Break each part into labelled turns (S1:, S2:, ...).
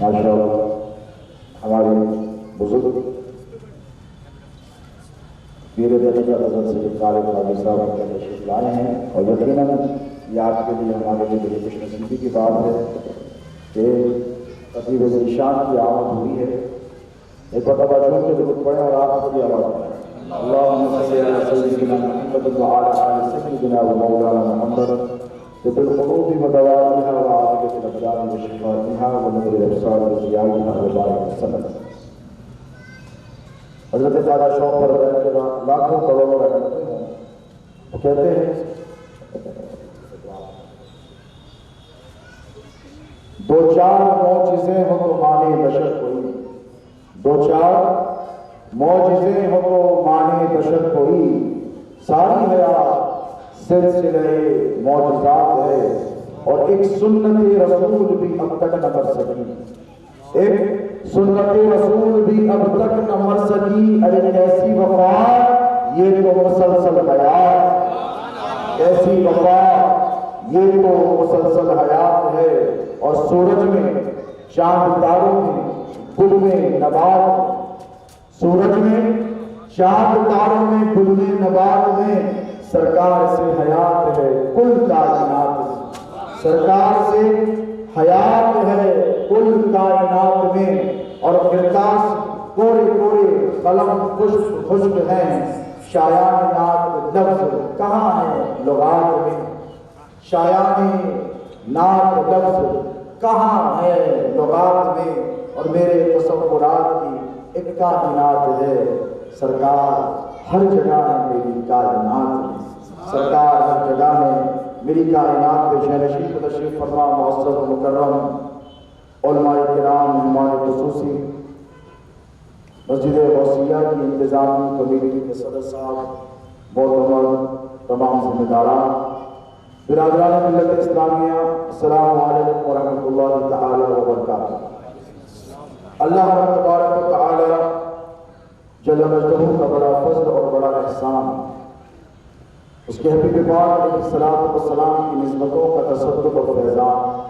S1: ماشاءاللہ ہمارے بزرگ پیر درجہ حضرت سید طارق قادری صاحب کے تشریف لائے ہیں، اور یقیناً یہ آپ کے لیے ہمارے لیے بڑی خوش نصیبی کی بات ہے کہ خطیب ذیشان کی آمد ہوئی ہے۔ ایک مرتبہ جھوم کے درود پڑھیں اور آپ کو بھی آواز پڑھیں۔ اللہم صلی علی سیدنا محمد وعلی آل سیدنا ومولانا محمد طب القلوب ودوائها وعافیة الابدان وشفائها ونور الابصار وضیائها وبارک وسلم۔ حضرت تعالیٰ شوق پر بیٹھ کے لاکھوں کروڑوں رحمتیں ہوں، وہ کہتے ہیں دو چار معجزے ہو تو مانے بشر کوئی، دو چار معجزے ہو تو مانے بشر کوئی، ساری حیات سلسلہ معجزات ہے، اور ایک سنت رسول بھی اب تک نہ کر سکی، ایک سنت رسول بھی اب تک نہ مر سکی، ارے کیسی وفا یہ تو مسلسل حیات، کیسی وفا یہ تو مسلسل حیات ہے۔ اور سورج میں چاند تاروں میں گل میں نبات، سورج میں چاند تاروں میں گل میں نبات میں سرکار سے حیات ہے کل کائنات، سرکار سے حیات ہے کل کائنات میں۔ اور کرتاس کوڑے کوڑے قلم خشک خشک ہیں، شایان نات لفظ کہاں ہے لغات میں، شایان نات لفظ کہاں ہے لغات میں۔ اور میرے تصورات کی ایک کائنات ہے، سرکار ہر جگہ ہے میری کائنات میں، سرکار ہر جگہ ہے میری کائنات میں۔ شہنشین کو تشریف فرما معزز و مکرم علماء کرام، مہمان خصوصی، مسجد غوثیہ کی انتظامی کمیٹی کے صدر صاحب، معتبر تمام ذمہ داران، برادران ملت اسلامیہ، السلام علیکم ورحمۃ اللہ تعالی وبرکاتہ۔ اللہ تبارک و تعالی جل مجدہ کا بڑا فضل اور بڑا احسان، اس کے حبیب پاک علیہ الصلوۃ والسلام کی نسبتوں کا تصدق اور فیضان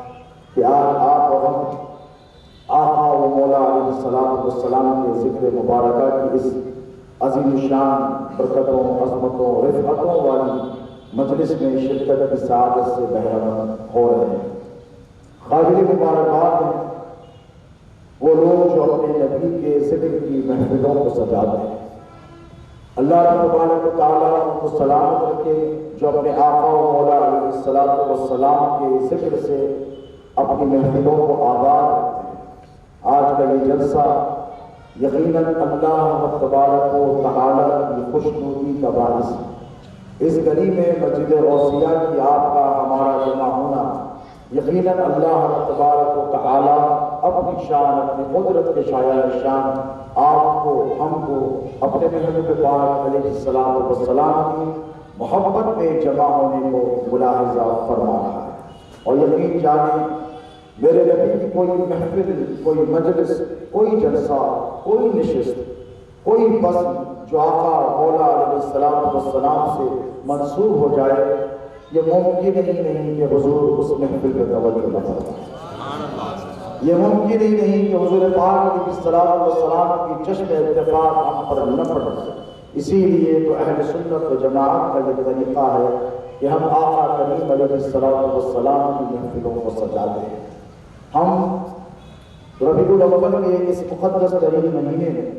S1: کہ آج آپ اور ہم آقا و مولا علیہ الصلوۃ والسلام کے ذکر مبارکہ کی اس عظیم شان برکتوں، عظمتوں، رفعتوں والی مجلس میں شرکت کی سعادت سے بہرمند ہو رہے ہیں۔ قابل مبارکباد ہیں وہ لوگ جو اپنے نبی کے ذکر کی محفلوں کو سجاتے ہیں۔ اللہ تبارک و تعالیٰ ان کو سلامت رکھے جو اپنے آقا و مولا علیہ الصلوۃ والسلام کے ذکر سے اپنی محفلوں کو آباد رکھتے ہیں۔ آج کا یہ جلسہ یقیناً اللہ تبارک و تعالیٰ کی خوشنودی کا باعث ہے۔ اس گلی میں مسجد غوثیہ کی آپ کا ہمارا جمع ہونا یقیناً اللہ تبارک و تعالیٰ اپنی شان، اپنی قدرت کے شایان شان آپ کو، ہم کو اپنے محبوب پاک علیہ الصلوۃ والسلام کی محبت میں جمع ہونے کو ملاحظہ فرما رہا ہے۔ اور یقین جانیں میرے نبی کی کوئی محفل، کوئی مجلس، کوئی جلسہ، کوئی نشست، کوئی بزم جو آقا مولا علیہ الصلوۃ والسلام سے منسوب ہو جائے، یہ ممکن ہی نہیں کہ حضور اس محفل پہ توجہ نہ فرمائے، یہ ممکن ہی نہیں کہ حضور پاک علیہ الصلوۃ والسلام کی چشم اتفاق ہم پر نہ پڑ جائے۔ اسی لیے تو اہل سنت و جماعت کا یہ طریقہ ہے کہ ہم آقا کریم علیہ الصلوۃ والسلام کی محفلوں کو سجاتے ہیں۔ ہم ربیع الاول کے اس مقدس ترین مہینے میں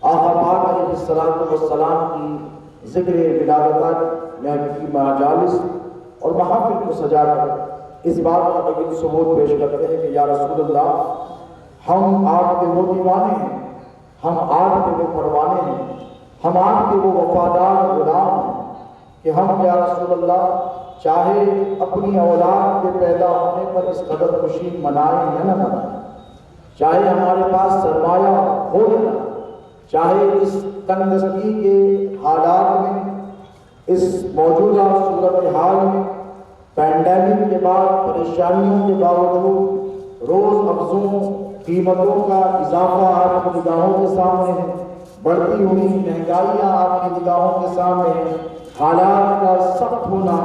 S1: آقا پاک علیہ الصلوۃ والسلام کی ذکر ولادت کی مجالس اور محافل کو سجا کر اس بات کا بڑی ثبوت پیش کرتے ہیں کہ یا رسول اللہ ہم آپ کے وہ دیوانے ہیں، ہم آپ کے وہ پروانے ہیں، ہم آپ کے وہ وفادار غلام ہیں کہ ہم یا رسول اللہ چاہے اپنی اولاد کے پیدا ہونے پر اس قدر خوشی منائیں یا نہ منائیں، چاہے ہمارے پاس سرمایہ ہو یا نہ، چاہے اس تنگدستی کے حالات میں، اس موجودہ صورتحال میں، پینڈیمک کے بعد پریشانیوں کے باوجود روز افزوں قیمتوں کا اضافہ آپ کی نگاہوں کے سامنے ہے، بڑھتی ہوئی مہنگائیاں آپ کی نگاہوں کے سامنے ہیں، حالات کا سخت ہونا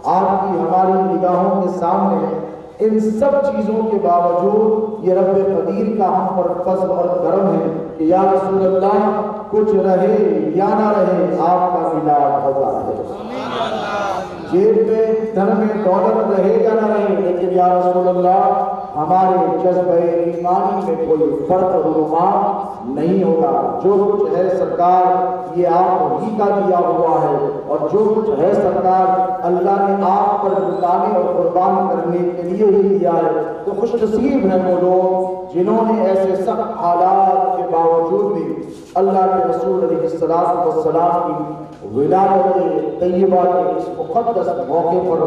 S1: آپ کی ہماری نگاہوں کے سامنے ہے۔ ان سب چیزوں کے باوجود یہ رب قدیر کا ہم پر فضل اور کرم ہے کہ یا رسول اللہ کچھ رہے یا نہ رہے آپ کا ملاد ہوتا ہے۔ جیب میں دھن میں دولت رہے یا نہ رہے، لیکن یا رسول اللہ ہمارے جذبہ ایمانی میں کوئی فرق رونما نہیں ہوگا۔ جو کچھ ہے سرکار یہ آپ ہی کا دیا ہوا ہے، اور جو کچھ ہے سرکار اللہ نے آپ پر لٹانے اور قربان کرنے کے لیے ہی دیا ہے۔ تو خوش نصیب ہیں وہ لوگ جنہوں نے ایسے سخت حالات کے باوجود بھی اللہ کے رسول علیہ السلام کی ولادت طیبہ کے اس مقدس موقع پر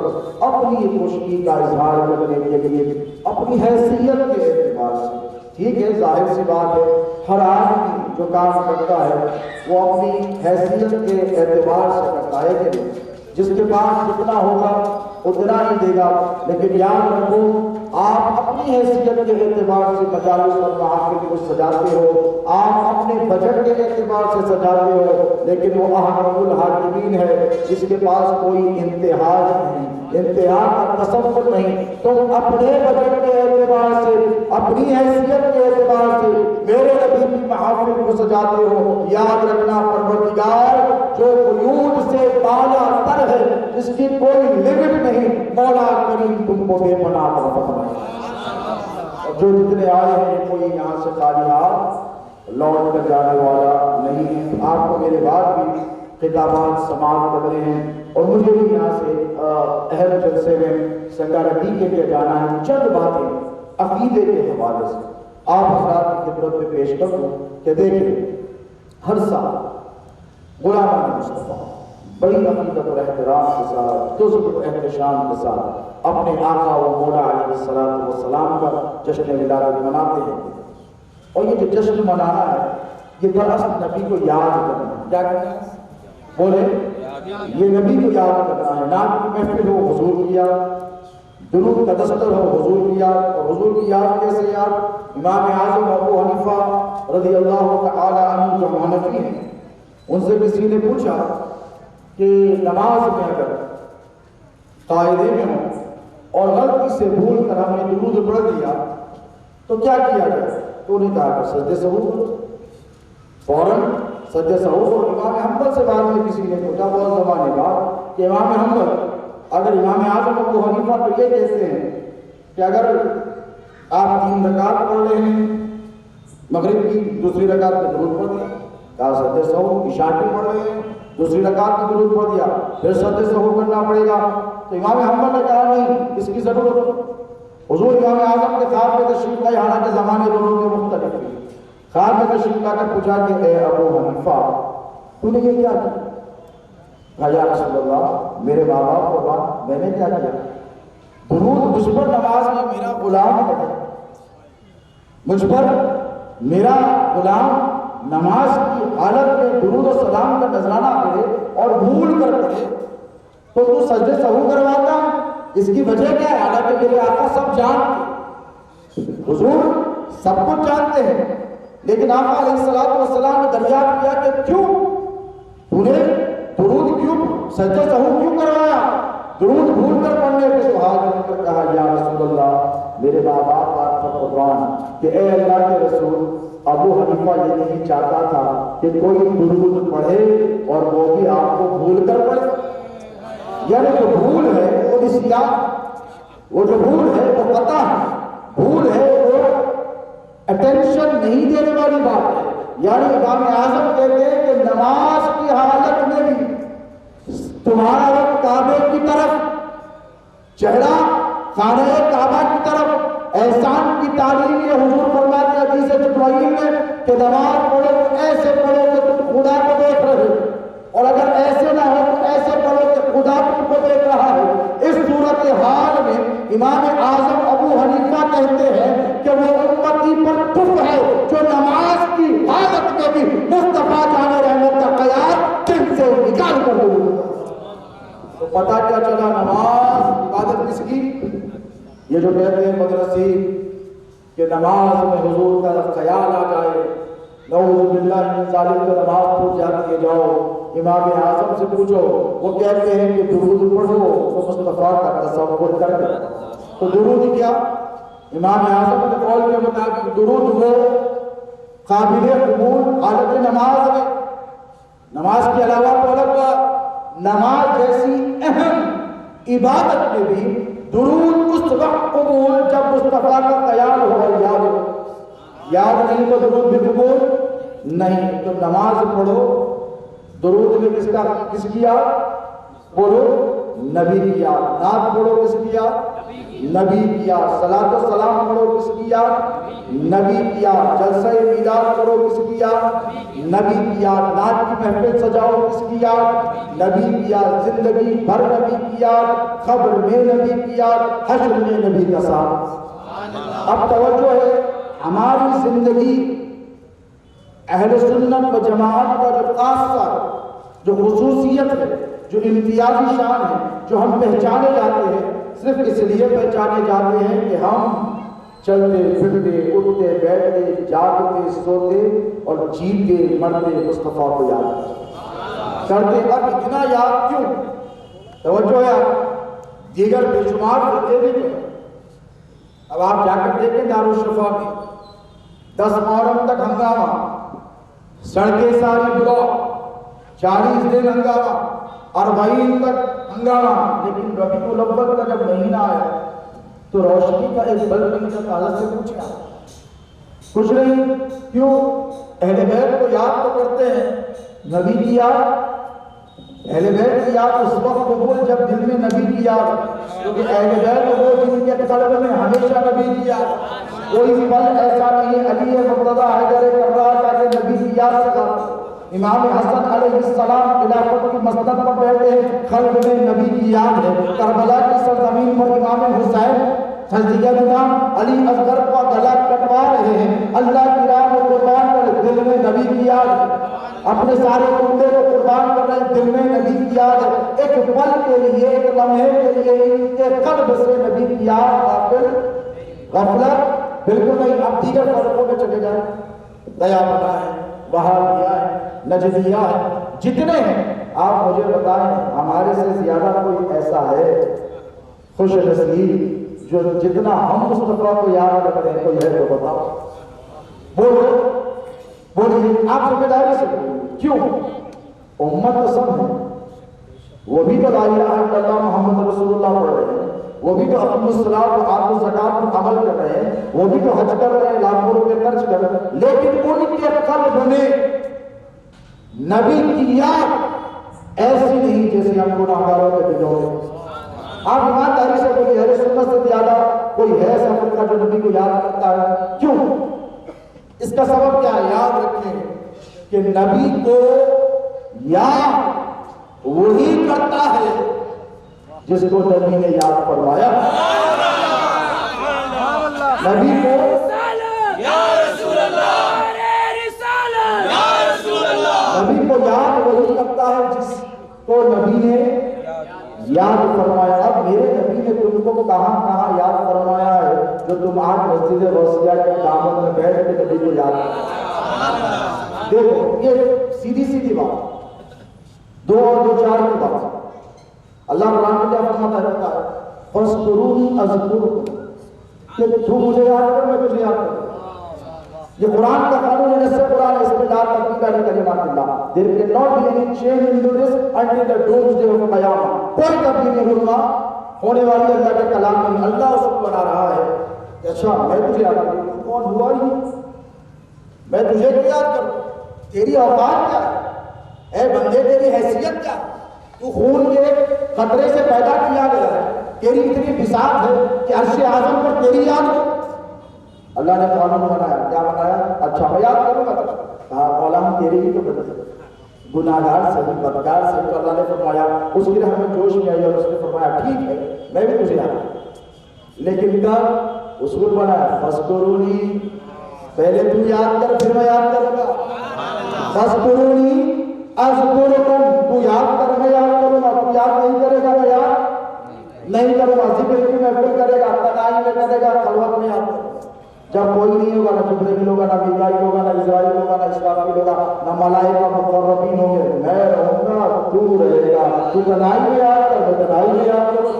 S1: اپنی خوشی کا اظہار کرنے کے لیے اپنی حیثیت کے اعتبار سے، ٹھیک ہے ظاہر سی بات ہے ہر آدمی جو کام کرتا ہے وہ اپنی حیثیت کے اعتبار سے کرتا ہے کہ جس کے پاس جتنا ہوگا اتنا ہی دے گا، لیکن یاد رکھو آپ اپنی حیثیت کے اعتبار سے مجالس اور محافل کو سجاتے ہو، آپ اپنے بجٹ کے اعتبار سے سجاتے ہو، لیکن وہ احکم الحاکمین ہے جس کے پاس کوئی انتہا نہیں، انتہا کا تصور نہیں۔ تم اپنے بجٹ کے اعتبار سے، اپنی حیثیت کے اعتبار سے میرے نبی کی محافل کو سجاتے ہو، یاد رکھنا پروردگار جو قیود سے بالا تر ہے، جس کی کوئی لمٹ نہیں، مولا کریم تم کو بے پناہ فرمائے۔ اور جو جتنے آئے ہیں کوئی یہاں سے خالی ہاتھ لوٹ کر جانے والا نہیں ہے۔ آپ کو میرے بعد بھی خطابات سماعت کرنے ہیں، اور مجھے بھی یہاں سے اہم جلسے میں سنگارڈی کے لیے جانا ہے۔ چند باتیں عقیدے کے حوالے سے آپ حضرات کی خدمت میں پیش کر دوں کہ دیکھیں ہر سال غلامان مصطفیٰ بڑی عقیدت اور احترام کے ساتھ، جذب و احتشام کے ساتھ اپنے آقا و مولا علیہ السلام کا جشن ولادت مناتے ہیں، اور یہ جو جشن منانا ہے یہ دراصل نبی کو یاد کرنا ہے۔ کیا کرنا ہے؟ بولے یہ نبی کو یاد کرنا ہے۔ نام کی محفل ہو حضور کی یاد، درود کا دستر ہو حضور کی یاد، اور حضور کی یاد کیسے یاد؟ امام اعظم ابو حنیفہ رضی اللہ تعالی عنہ جو حنفی ہیں، ان سے کسی نے پوچھا کہ نماز میں اگر قاعدے میں ہوں اور غلطی سے بھول کر ہم نے درود پڑھ دیا تو کیا کیا جائے؟ تو انہوں نے کہا کہ سجدے سہو کرو، فوراً سجدے سہو کرو۔ امام حنبل سے بعد میں کسی نے پوچھا بہت زمانے بعد کہ امام حنبل اگر امام اعظم ابو حنیفہ تو یہ کہتے ہیں کہ اگر آپ 3 رکعت پڑھ رہے ہیں مغرب کی، دوسری رکعت میں درود پڑھ دیا، کہا سجدے سہو۔ عشاء کی پڑھ رہے ہیں، دوسری رکعت میں درود پڑھ دیا، پھر سجدے سہو کرنا پڑے گا۔ تو امام حنبل نے کہا نہیں، اس کی ضرورت ہے۔ حضور امام اعظم کے خواب میں تشریف لائے، حالانکہ زمانے دونوں کے مختلف تھے۔ خواب میں تشریف لا کر پوچھا کہ اے ابو حنیفہ تو نے یہ کیا کیا؟ کہا یا رسول اللہ میرے باپ اور باپ میں نے کیا کیا؟ درود مجھ پر نماز میں میرا غلام ہے، مجھ پر میرا غلام نماز کی حالت میں درود و سلام کا نذرانہ پڑھے اور بھول کر پڑھے تو سجدے سہو کرواتا، اس کی وجہ کیا ہے؟ حالانکہ میرے آقا سب جانتے، حضور سب کچھ جانتے ہیں، لیکن آقا علیہ السلام نے دریافت کیا کہ کیوں تو نے درود کیوں سجدہ سہو کیوں کروایا؟ درود بھول کر پڑھنے پہ تو ہاتھ جوڑ کر کہا یا رسول اللہ میرے بابا آپ پر قربان کہ اے اللہ کے رسول ابو حنیفہ یہ نہیں چاہتا تھا کہ کوئی درود پڑھے اور وہ بھی آپ کو بھول کر پڑھے۔ یعنی جو بھول ہے وہ نسیان، وہ جو بھول ہے وہ پتہ ہے، بھول ہے وہ اٹینشن نہیں دینے والی بات ہے۔ یعنی امام اعظم کہتے ہیں کہ نماز کی حالت میں بھی تمہارا رخ کعبے کی طرف، چہرہ خانہ کعبہ کی طرف، احسان کی تعلیم یہ حضور فرماتے ہیں حدیث جبرائیل میں کہ نماز پڑھو تو ایسے پڑھو کہ تم خدا کو دیکھ رہے ہو، اور اگر ایسے نہ ہو تو ایسے پڑھو کہ خدا تم کو دیکھ رہا ہے۔ اس صورت حال میں امام اعظم ابو حنیفہ کہتے ہیں کہ وہ امتی پر تف ہے جو نماز کی حالت میں بھی مصطفیٰ جان رحمت کا قیاد دل سے نکال کر دو۔ تو پتہ کیا چلا نماز عبادت کس کی؟ یہ جو کہتے ہیں مدرسی کہ نماز میں حضور کا خیال آ جائے، نعوذ باللہ من ذالک، کو نماز پوچھ جاتی ہے، جاؤ امام اعظم سے پوچھو، وہ کہتے ہیں کہ درود پڑھو تو مصطفیٰ کا تصور کر کے۔ تو درود کیا؟ امام اعظم کے قول کے مطابق درود وہ قابل قبول حالت نماز میں، نماز کے علاوہ تو الگ بات، نماز جیسی اہم عبادت میں بھی درود اس وقت قبول جب مصطفیٰ کا قیام ہو، یاد نہیں تو درود بھی قبول نہیں۔ تو نماز پڑھو، درود میں کس کی یاد؟ بولو نبی کی یاد۔ نعت پڑھو کس کی یاد؟ نبی کی یاد۔ صلاۃ و سلام پڑھو کس کی یاد؟ نبی کی یاد۔ جلسہ میلاد پڑھو کس کی یاد؟ نبی کی یاد۔ نعت کی محفل سجاؤ کس کی یاد؟ نبی کی یاد۔ زندگی بھر نبی کی یاد، قبر میں نبی کی یاد، حشر میں نبی کا ساتھ۔ اب توجہ ہے، ہماری زندگی اہل سنت و جماعت کا جو خاصہ، جو خصوصیت ہے، جو امتیازی شان ہے، جو ہم پہچانے جاتے ہیں، صرف اس لیے پہچانے جاتے ہیں کہ ہم چلتے پھرتے اٹھتے بیٹھتے جاگتے سوتے اور جیتے مرتے مصطفیٰ کو یاد کرتے۔ اب اتنا یاد کیوں؟ توجہ ہے، دیگر بے شمار فرقے بھی تو ہیں۔ اب آپ جا کر دیکھیں دارالشفا میں 10 محرم تک ہنگامہ، سڑکیں ساری بلاک، 40 دن ہنگامہ، 40 تک ہنگامہ، لیکن ربیع الاول کا جب مہینہ آیا تو روشنی کا ایک بلب نہیں تھا۔ حضرت سے پوچھا، کچھ نہیں، کیوں؟ اہل بیت کو یاد تو کرتے ہیں، نبی کی یاد، اہل بیت کی یاد اس وقت قبول جب دل میں نبی کی یاد، کیونکہ اہل بیت وہ جن کے قلب میں ہمیشہ نبی کی یاد۔ کوئی پل ایسا نہیں علی مرتضیٰ حیدر کررار کا کہ نبی کی یاد سے کرتا۔ امام حسن علیہ السلام خلافت کی مسند پر بیٹھے، قلب میں نبی کی یاد ہے۔ کربلا کی سرزمین پر امام حسین سجدہ امام علی اصغر کا گلا کٹوا رہے ہیں، اللہ کی راہ میں قربان کر، دل میں نبی کی یاد ہے۔ اپنے سارے کنڈے کو قربان کر رہے ہیں، دل میں نبی کی یاد ہے۔ ایک پل کے لیے، ایک لمحے کے لیے ان کے قلب سے نبی کی یاد غافل، غفلت بالکل نہیں۔ اب دیگر فرقوں میں چلے جائیں، دیابندہ ہے، وہابیہ ہے، نجدیہ ہے، جتنے ہیں آپ مجھے بتائیں، ہمارے سے زیادہ کوئی ایسا ہے خوش نصیب جو جتنا ہم مصطفیٰ کو یاد رکھتے ہیں؟ کوئی ہے تو بتاؤ، بولیے آپ ذمہ داری سے بولیے۔ کیوں؟ امت تو سب ہے، وہ بھی تو لا الہ الا اللہ محمد رسول اللہ پڑھ رہے ہیں، وہ بھی تو اقیم الصلاۃ و آتوا الزکوٰۃ پر عمل کر رہے ہیں، وہ بھی تو حج کر رہے ہیں، لاکھوں روپے خرچ کر رہے ہیں، لیکن ان کے قلب میں نبی کی یاد ایسی نہیں جیسے ہم گناہگاروں کے دلوں میں۔ آپ ایمانداری سے بولیے، اہل سنت سے زیادہ کوئی ہے ایسا فرقہ جو نبی کو یاد کرتا ہے؟ کیوں؟ اس کا سبب کیا ہے؟ یاد رکھیں کہ نبی کو یاد وہی کرتا ہے جس کو نبی نے یاد فرمایا۔ نبی کو نبی کو یاد وہی کرتا ہے جس کو نبی نے یاد فرمایا۔ اب میرے نبی نے تم کو کہاں کہاں یاد فرمایا ہے جو تم آج مسجد غوثیہ کے دامن میں بیٹھ کے نبی کو یاد کرتے؟ دیکھو یہ سیدھی سیدھی بات، 2 اور 2 4 کی بات۔ اللہ قرآن میں کیا فرماتا ہے؟ فَاذْكُرُونِي أَذْكُرْكُمْ، کہ تو مجھے یاد کر، میں تجھے یاد کروں۔ یہ قرآن کا قانون ہے، جیسے قرآن ہے، اس میں لا تبدیل لکلمات اللہ۔ There cannot be any change into this until the doomsday of قیامہ۔ کوئی تبدیل نہیں ہوگا ہونے والی اللہ کے کلام میں۔ اللہ اس کو بنا رہا ہے، اچھا میں تجھے یاد کروں، تو کون ہوا ہی؟ میں تجھے کیوں یاد کروں؟ تیری اوقات کیا ہے؟ اے بندے تیری حیثیت کیا؟ تو خون کے قطرے سے پیدا کیا گیا ہے، تیری اتنی بساط ہے کہ عرش اعظم پر تیری یاد ہو۔ اللہ نے قانون بنایا، کیا بنایا؟ اچھا میں یاد کروں گا، کہا مولا ہم تیرے ہی تو بندے، گناہگار سے بھی بدکار سے، تو اللہ نے فرمایا، اس کی رحمت جوش میں آئی اور اس نے فرمایا ٹھیک ہے میں بھی تجھے یاد کروں، لیکن کب اصول بنایا؟ فَاذْكُرُونِی، پہلے تو یاد کر پھر میں یاد کروں گا۔ فَاذْكُرُونِی أَذْكُرْكُمْ، تو یاد کر میں یاد کروں گا، تو یاد نہیں کرے گا میں یاد نہیں کروں گا۔ ذکر کی محفل کرے گا، تنہائی میں کرے گا، خلوت میں یاد کرے گا۔ جب کوئی نہیں ہوگا، نہ جبرائیل ہوگا، نہ میکائیل ہوگا، نہ اسرائیل ہوگا، نہ اسرافیل ہوگا، نہ ملائکہ مقربین ہوں گے، میں رہوں گا، تو رہے گا۔ تو تنہائی میں یاد کر، میں تنہائی میں یاد کروں۔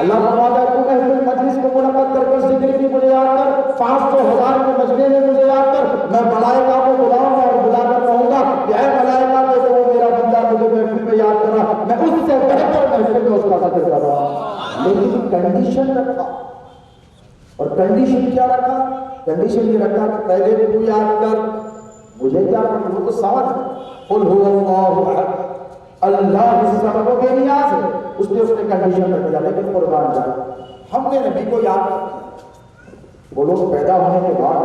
S1: اللہ فرماتا ہے تو محفل مجلس کو منعقد کر کر ذکر کی مجھے یاد کر، 500,000 کے مجمع میں مجھے یاد کر، میں ملائکہ کو بلاؤں گا اور بلا کر کہوں گا کہ اے ملائکہ دیکھو وہ میرا بندہ مجھے محفل میں یاد کر رہا، میں اس سے بہتر محفل میں اس کا ذکر کر رہا ہوں۔ لیکن کنڈیشن رکھا، اور کنڈیشن کیا رکھا؟ کنڈیشن یہ رکھا کہ پہلے تو یاد کر، مجھے کیا کرنا، وہ تو سوال ہے، قل هو اللہ احد اللہ الصمد، وہ بے نیاز ہے، اس نے کنڈیشن رکھ دیا۔ لیکن قربان جائے ہم نے نبی کو یاد کیا، وہ لوگ پیدا ہونے کے بعد،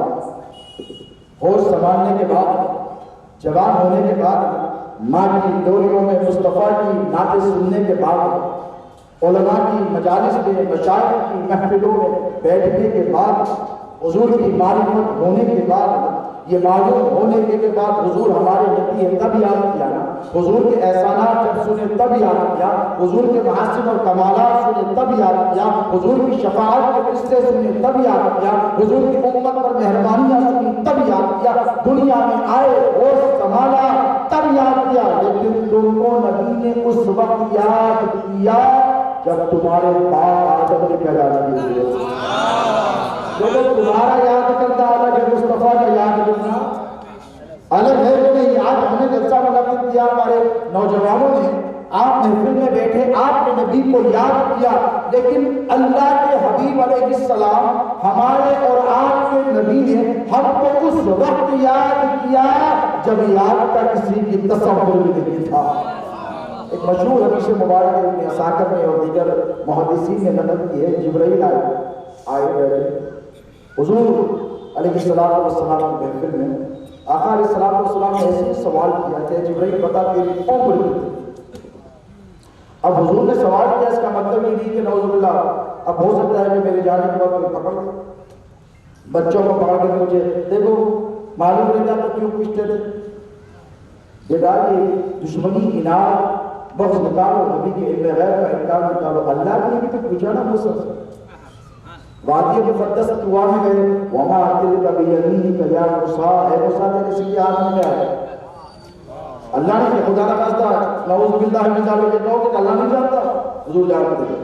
S1: ہوش سنبھالنے کے بعد، جوان ہونے کے بعد، ماں کی ڈولیوں میں مصطفیٰ کی نعتیں سننے کے بعد، علماء کی مجالس میں، مشائخ کی محفلوں میں بیٹھنے کے بعد، حضور کی معرفت ہونے کے بعد، یہ معلوم ہونے کے بعد حضور ہمارے نبی ہے تب یاد کیا نا، حضور کے احسانات جب سنے تب یاد کیا، حضور کے محاسن اور کمالات سنے تب یاد کیا، حضور کی شفاعت کے قصے سنے تب یاد کیا، حضور کی امت پر مہربانیاں سنی تب یاد کیا، دنیا میں آئے ہوش سنبھالا تب یاد کیا۔ لیکن تم کو نبی نے اس وقت یاد کیا جب تمہارے باپ آدم نے پیدا نہیں ہوئے۔ جو تمہارا یاد کرتا الگ ہے، مصطفیٰ کا یاد کرنا الگ ہے کہ نہیں؟ آج ہم نے جلسہ منعقد کیا، ہمارے نوجوانوں نے، آپ محفل میں بیٹھے، آپ نے نبی کو یاد کیا، لیکن اللہ کے حبیب علیہ السلام ہمارے اور آپ کے نبی نے ہم کو اس وقت یاد کیا جب یاد کا کسی کی تصور بھی نہیں تھا۔ ایک مشہور حدیث مبارک ابن عساکر نے اور دیگر محدثین نے نقل کی ہے، جبرائیل آئے بیٹھے حضور علیہ السلام کے محفل میں، آقا علیہ السلام نے ایسے سوال کیا کہ جبرائیل بتا تیری عمر کتنی؟ اب حضور نے سوال کیا، اس کا مطلب یہ نہیں کہ نعوذ باللہ اب ہو سکتا ہے کہ میرے جانے کے بعد کوئی پکڑ لے، بچوں کو پکڑ کر مجھے دیکھو معلوم رہتا تو کیوں پوچھتے تھے؟ بیٹا یہ دشمنی، اناد، بغض نکالو، نبی کے علم غیب کا انکار نکالو، اللہ کے لیے بھی تو پوچھا نا موسیٰ سے۔ وادی مقدس طوا میں گئے، وما تلک بیمینک یا موسیٰ، اے موسیٰ تیرے سیدھے ہاتھ میں کیا ہے؟ اللہ نے کہ خدا نہ خواستہ نعوذ باللہ من ذالک یہ کہو کہ اللہ نہیں جانتا، حضور جانتے تھے۔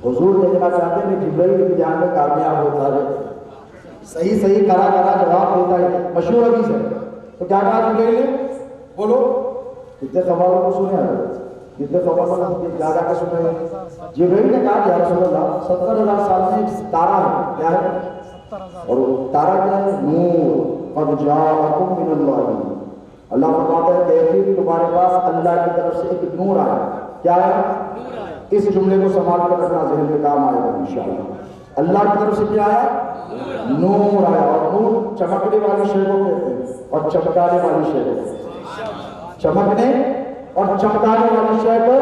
S1: حضور دیکھنا چاہتے ہیں کہ جبرائیل امتحان میں کامیاب ہوتا ہے، صحیح کرا جواب دیتا ہے، مشہور حدیث ہے۔ تو کیا کہا جبرائیل نے؟ بولو کتنے سوالوں کو سنے ہیں، کتنے سوالوں کو زیادہ کے سنے ہیں؟ جبرائیل نے کہا کہ یا رسول اللہ 70,000 سال میں ایک تارا ہے، کیا ہے؟ اور تارا کیا ہے؟ نور، قد جاءکم من اللہ، اللہ فرماتا ہے کہ تمہارے پاس اللہ کی طرف سے ایک نور آیا، کیا ہے؟ اس جملے کو سنبھال کر رکھنا، ذہن میں کام آئے گا انشاءاللہ۔ اللہ کی طرف سے کیا آیا؟ نور آیا، اور نور چمکنے والی شے کو کہتے ہیں اور چمکانے والی شے کو، چمکنے اور چمکانے والی شے کو،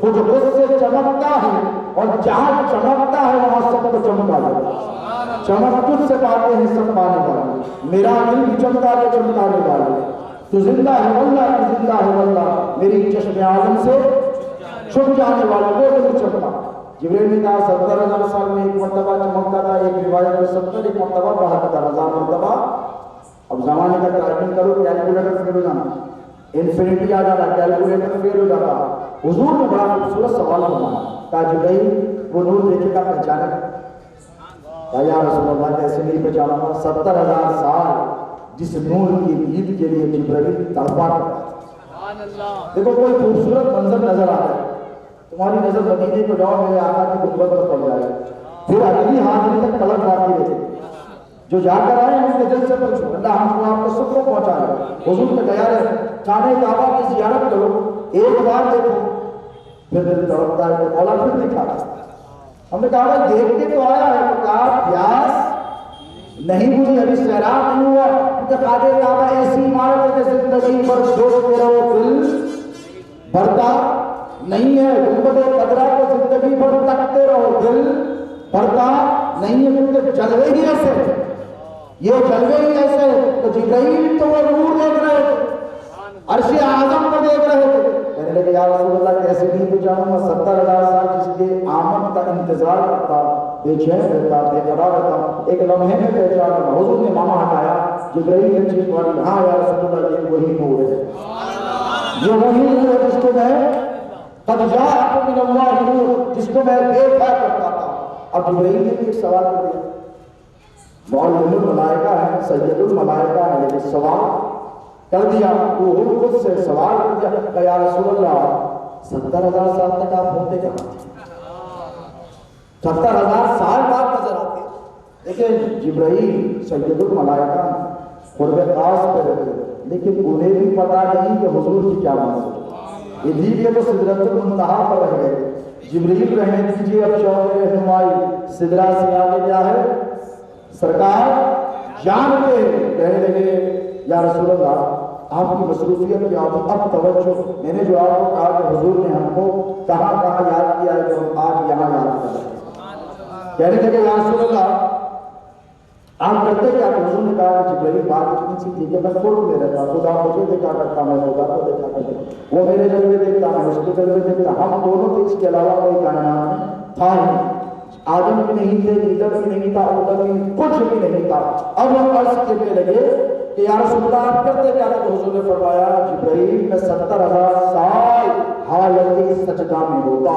S1: وہ جو خود سے چمکتا ہے اور جہاں چمکتا ہے وہاں سب کو چمکا دیتا ہے۔ چمک تجھ سے پاتے ہیں سب پانے والے، میرا دل بھی چمکا ہے چمکانے والے، تو زندہ ہے واللہ، تو زندہ ہے واللہ، میری چشم عالم سے چھپ جانے والا وہ دل چمکا۔ جبرائیل نے کہا 70,000 سال میں ایک مرتبہ چمکتا تھا، ایک روایت میں 70، ایک مرتبہ 72,000 مرتبہ۔ اب زمانے کا ٹائپنگ کرو، کیلکولیٹر فیل ہو جانا، انفینٹی آ جانا، کیلکولیٹر فیل ہو جاتا۔ حضور نے بڑا خوبصورت سوال فرمایا، کہا جبرائیل وہ نور دیکھے گا پہچانے گا؟ کہا یا رسول اللہ کیسے نہیں پہچانا گا؟ 70,000 سال جس نور کی دید کے لیے جبرائیل تڑپا کرتا۔ دیکھو کوئی خوبصورت منظر نظر آ رہا ہے، تمہاری نظر مدینے کو جاؤ، میرے آقا کی گنبد پر پڑ جائے، پھر اگلی حاضری تک طلب باقی رہے، جو جا کر آئے ہیں ان کے دل سے پوچھو، اللہ ہم کو آپ کو سب کو پہنچائے۔ حضور نے کہا ہے خانہ کعبہ کی زیارت کرو، ایک بار دیکھو، پھر دل تڑپتا ہے تو مولا پھر دکھا۔ ہم نے کہا دیکھ کے تو آیا ہے، تو کہا پیاس نہیں بجھی، ابھی سیراب نہیں ہوا، کیونکہ خانہ کعبہ ایسی عمارت ہے کہ زندگی پر دیکھتے رہو دل بھرتا نہیں ہے، گنبد خضرا کو زندگی پر تکتے رہو دل بھرتا نہیں ہے، کیونکہ جلوے ہی ایسے، یہ جلوے ہی ایسے۔ تو جبرائیل تو وہ نور دیکھ رہے تھے، عرش اعظم کو دیکھ رہے تھے۔ کہنے لگے یا رسول اللہ کیسے نہیں پہچانوں گا؟ 70,000 سال جس کے آمد کا انتظار کرتا، بے چین رہتا، بے قرار رہتا، ایک لمحے میں پہچانا۔ حضور نے ماما ہٹایا، جبرائیل نے چیخ ماری، ہاں یا رسول اللہ یہ وہی نور ہے، یہ وہی نور ہے جس کو میں قد جاءکم من اللہ نور، جس کو میں دیکھا کرتا تھا۔ اب جبرائیل نے بھی ایک سوال کر دیا، معلم الملائکہ ہے، سید الملائکہ ہے، لیکن سوال کر دیا، وہ خود سے سوال کر دیا کہ یا رسول اللہ 70,000 سال تک آپ ہوتے کہاں تھے؟ 70,000 سال بعد نظر آتے۔ لیکن جبرائیل سید الملائکہ قرب خاص پہ رہتے، لیکن انہیں بھی پتا نہیں کہ حضور کی کیا منزل ہے، اسی لیے وہ سدرۃ المنتہا پر رہ گئے۔ جبرائیل رہنے دیجیے، اب شوق رہنمائی سدرہ سے آگے کیا ہے؟ سرکار جان کے کہنے لگے یا رسول اللہ آپ کی مصروفیت کیا ہوتی، اب توجہ، میں نے جو آپ کو کہا کہ حضور نے ہم کو کہاں کہاں یاد کیا ہے کہ ہم آج یہاں یاد کر رہے ہیں۔ کہنے لگے یا رسول اللہ آپ کرتے کیا؟ تو حضور نے کہا کہ جبرائیل بات اتنی سی تھی کہ میں خود میں رہتا، خدا مجھے دیکھا کرتا، میں خدا کو دیکھا کرتا، وہ میرے جلوے دیکھتا، میں اس کے جلوے دیکھتا، ہم دونوں کے اس کے علاوہ کوئی کائنات میں تھا ہی، آدم بھی نہیں تھے، ادم بھی نہیں تھا، ادم بھی کچھ بھی نہیں تھا۔ اب وہ عرض کرنے لگے کہ یا رسول اللہ آپ کرتے کیا؟ تو حضور نے فرمایا جبرائیل میں 70,000 سال حالت سجدہ میں ہوتا،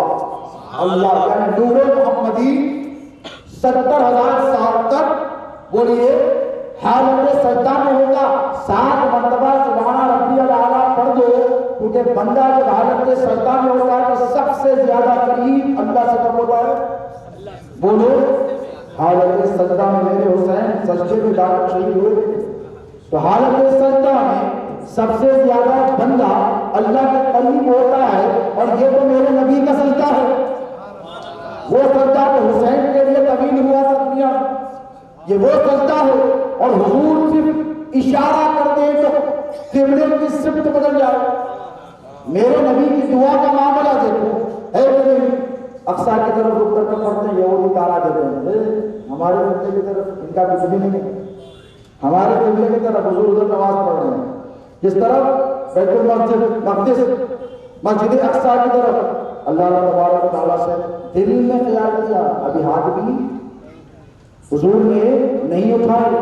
S1: اللہ یعنی نور محمدی 70,000 سال تک بولیے حالت سجدہ میں ہوگا۔ 7 مرتبہ سبحان ربی الاعلیٰ پڑھ دو، کیونکہ بندہ جب حالت سجدہ میں ہوتا ہے تو سب سے زیادہ قریب اللہ سے کب ہوتا ہے؟ بولو حالت سجدہ میں میرے حسین سجدے میں جا کر شہید ہوئے، تو حالت سجدہ میں سب سے زیادہ بندہ اللہ کے قریب ہوتا ہے، اور یہ تو میرے نبی کا سجدہ ہے۔ وہ سجدہ تو حسین کے لیے طویل ہوا تھا دنیا میں، یہ وہ سجدہ ہے، اور حضور صرف اشارہ کر دیں تو قبلے کی سمت بدل جائے۔ میرے نبی کی دعا کا معاملہ دیکھو، ہے کہ نہیں؟ اقصیٰ کی طرف رک کر پڑھتے ہیں، یہ وہ تارا دیتے ہیں، ہمارے قبلے کی طرف ان کا کچھ بھی نہیں ہے، ہمارے قبلے کی طرف حضور ادھر نماز پڑھ رہے ہیں، جس طرف بیت المقدس مقدس مسجد اقصیٰ کی طرف اللہ تبارک و تعالیٰ سے دل میں خیال کیا، ابھی ہاتھ بھی حضور نے نہیں اٹھائے،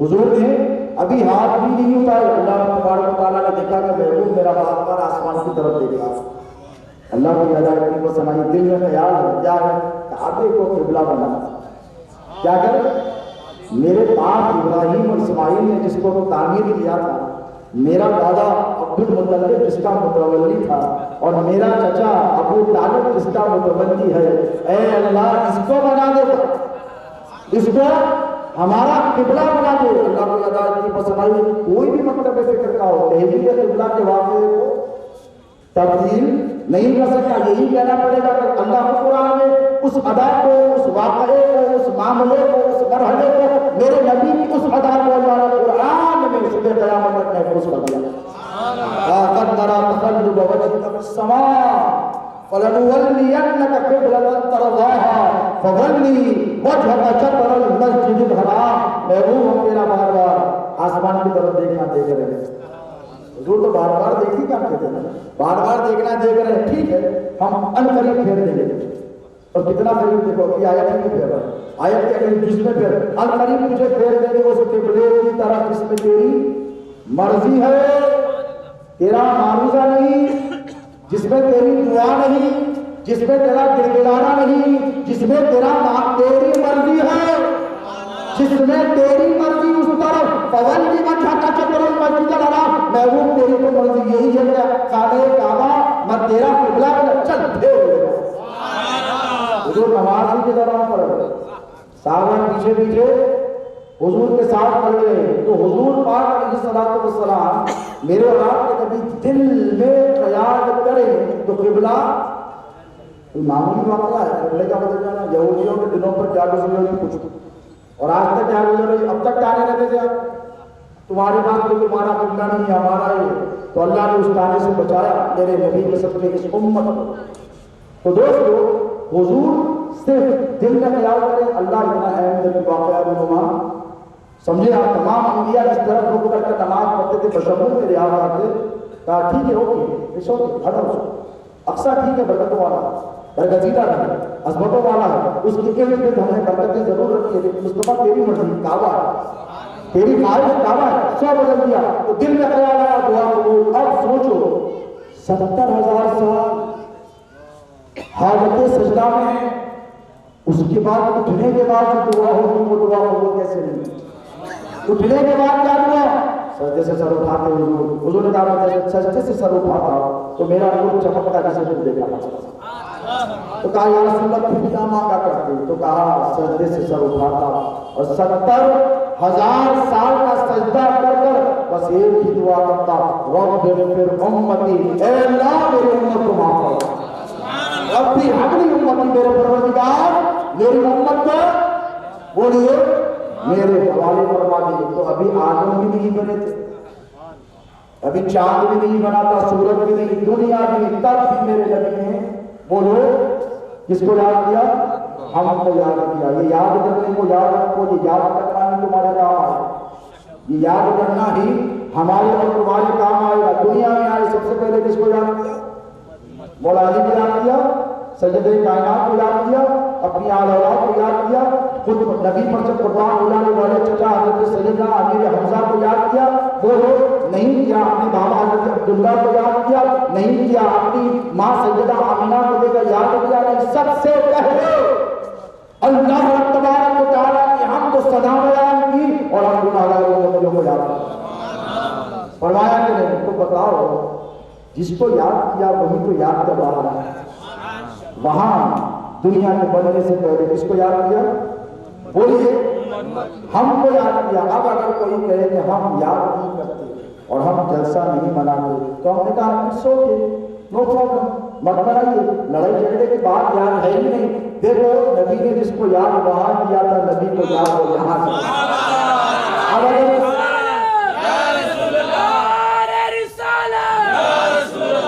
S1: حضور نے ابھی ہاتھ بھی نہیں اٹھائے۔ اللہ تبارک و تعالیٰ نے دیکھا کہ محبوب میرا بار بار آسمان کی طرف دیکھا، اللہ کی ادا کرنے کو سنائی، دل میں خیال ہے کیا ہے؟ کعبے کو قبلہ بنا، کیا کر میرے باپ ابراہیم اور اسماعیل نے جس کو تعمیر کیا تھا، میرا دادا عبد المطلب جس کا متولی تھا، اور میرا چچا ابو طالب جس کا متولی ہے، اے اللہ اس کو بنا دے، اس کو ہمارا قبلہ بنا دے۔ اللہ کو ادا کی پسند آئی، کوئی بھی مکتب فکر کا ہو تحریک قبلہ کے واقعے کو تبدیل نہیں کر سکتا، یہی کہنا پڑے گا کہ اللہ کو قرآن میں اس ادا کو، اس واقعے کو، اس معاملے کو، اس مرحلے کو، میرے نبی کی اس ادا کو اللہ نے قرآن میں صبح قیامت تک محفوظ کر دیا۔ قد نرى تقلب وجهك في السماء فلنولينك قبلة ترضاها فول وجهك شطر المسجد الحرام۔ محبوب میرا بار بار آسمان کی طرف دیکھنا دیکھ رہے ہیں، حضور تو بار بار دیکھی کرتے تھے، بار بار دیکھنا دیکھ رہے ہیں، ٹھیک ہے ہم عنقریب پھیر دیں گے، اور کتنا قریب دیکھو کہ آیت نہیں پھیر رہا، آیت کے قریب جس میں پھیر عنقریب تجھے پھیر دیں گے اس قبلے کی طرف جس میں تیری مرضی ہے، تیرا معروضہ نہیں، جس میں تیری دعا نہیں، جس میں تیرا گڑگڑانا نہیں، جس میں تیری مرضی ہے، جس میں تیری مرضی اس طرف فولی وجہک شطر المسجد الحرام۔ محبوب تیری تو مرضی یہی ہے کہ کعبہ کعبہ میں تیرا قبلہ چل پھیر، حضور نماز ہی کے دوران پڑھ رہے، صحابہ پیچھے پیچھے حضور کے ساتھ پڑھ گئے، تو حضور پاک علیہ الصلوۃ والسلام میرے اور آپ کے کبھی دل میں خیال کریں تو قبلہ معمولی واقعہ ہے، قبلے کا بدل جانا، یہودیوں کے دنوں پر کیا گزری ہوگی کچھ، اور آج تک کیا گزر رہی، اب تک کہنے رہتے تھے آپ تمہاری بات تو تمہارا قبلہ نہیں ہے ہمارا ہی، تو اللہ نے اس کہنے سے بچایا میرے نبی کے صدقے اس امت کو۔ تو دوستو حضور صرف دل میں خیال کریں، اللہ اتنا اہم دل واقعہ رونما سمجھے آپ، تمام انبیاء جس طرف رک کر کے نماز پڑھتے تھے بشمول کے لحاظ آتے، کہا ٹھیک ہے اوکے اس وقت ہر اقصیٰ ٹھیک ہے برکتوں والا برگزیدہ ہے، عظمتوں والا ہے، اس کی ارد گرد ہم نے برکتیں ضرور رکھی ہے، لیکن مصطفیٰ تیری مرضی کعبہ ہے، تیری خواہش کعبہ ہے، سو بدل دیا، تو دل میں خیال آیا دعا قبول۔ اب سوچو 70,000 سال حالت سجدہ میں ہے، اس کے بعد اٹھنے کے بعد دعا ہوگی، وہ دعا قبول کیسے نہیں؟ اٹھنے کے بعد کیا دعا؟ سجدے سے سر اٹھاتے حضور نے کہا سجدے سے سر اٹھاتا تو میرا نور چمکتا جسے تم دیکھا تو کہا یا رسول اللہ پھر کیا مانگا کرتے؟ تو کہا سجدے سے سر اٹھاتا اور 70,000 سال کا سجدہ کر کر بس ایک ہی دعا کرتا، رب اغفر امتی، اے اللہ میری امت کو معاف کر، ربی ہب لی امتی، میرے پروردگار میری امت کو بولیے میرے حوالے فرما دیجیے۔ تو ابھی آدم بھی نہیں بنے تھے، ابھی چاند بھی نہیں بنا تھا، سورج بھی نہیں، دنیا بھی نہیں، تب بھی میرے نبی نے بولو کس کو یاد کیا؟ ہم کو یاد کیا۔ یہ یاد کرنے کو یاد رکھو، یہ یاد کرنا ہی تمہارے کام آئے، یہ یاد کرنا ہی ہمارے اور تمہارے کام آئے گا۔ دنیا میں آئے سب سے پہلے کس کو یاد کیا؟ مولا علی کو یاد کیا، سید کائنات کو یاد کیا، اپنی آل اولاد کو یاد کیا، خود نبی پر سے قربان اولاد والے چچا حضرت سیدنا امیر حمزہ کو یاد کیا، وہ نہیں کیا اپنے بابا حضرت عبداللہ کو یاد کیا، نہیں کیا اپنی ماں سیدہ آمینہ کو لے کر یاد کیا، نہیں، سب سے پہلے اللہ تبارک و تعالیٰ کی حمد و ثنا بیان کی اور ہم گناہگاروں کو یاد کیا۔ فرمایا کہ نہیں؟ تو بتاؤ جس کو یاد کیا وہی تو یاد کر رہا ہے۔ وہاں دنیا کے بننے سے پہلے کس کو یاد کیا؟ بولیے ہم کو یاد کیا۔ اب اگر کوئی کہے کہ ہم یاد نہیں کرتے اور ہم جلسہ نہیں مناتے تو ہم نے کہا اٹس اوکے، نو پرابلم، مت منائیے، لڑائی جھگڑے کی بات یاد ہے ہی نہیں۔ دیکھو نبی نے جس کو یاد وہاں کیا تھا، نبی کو یاد ہو یہاں کیا۔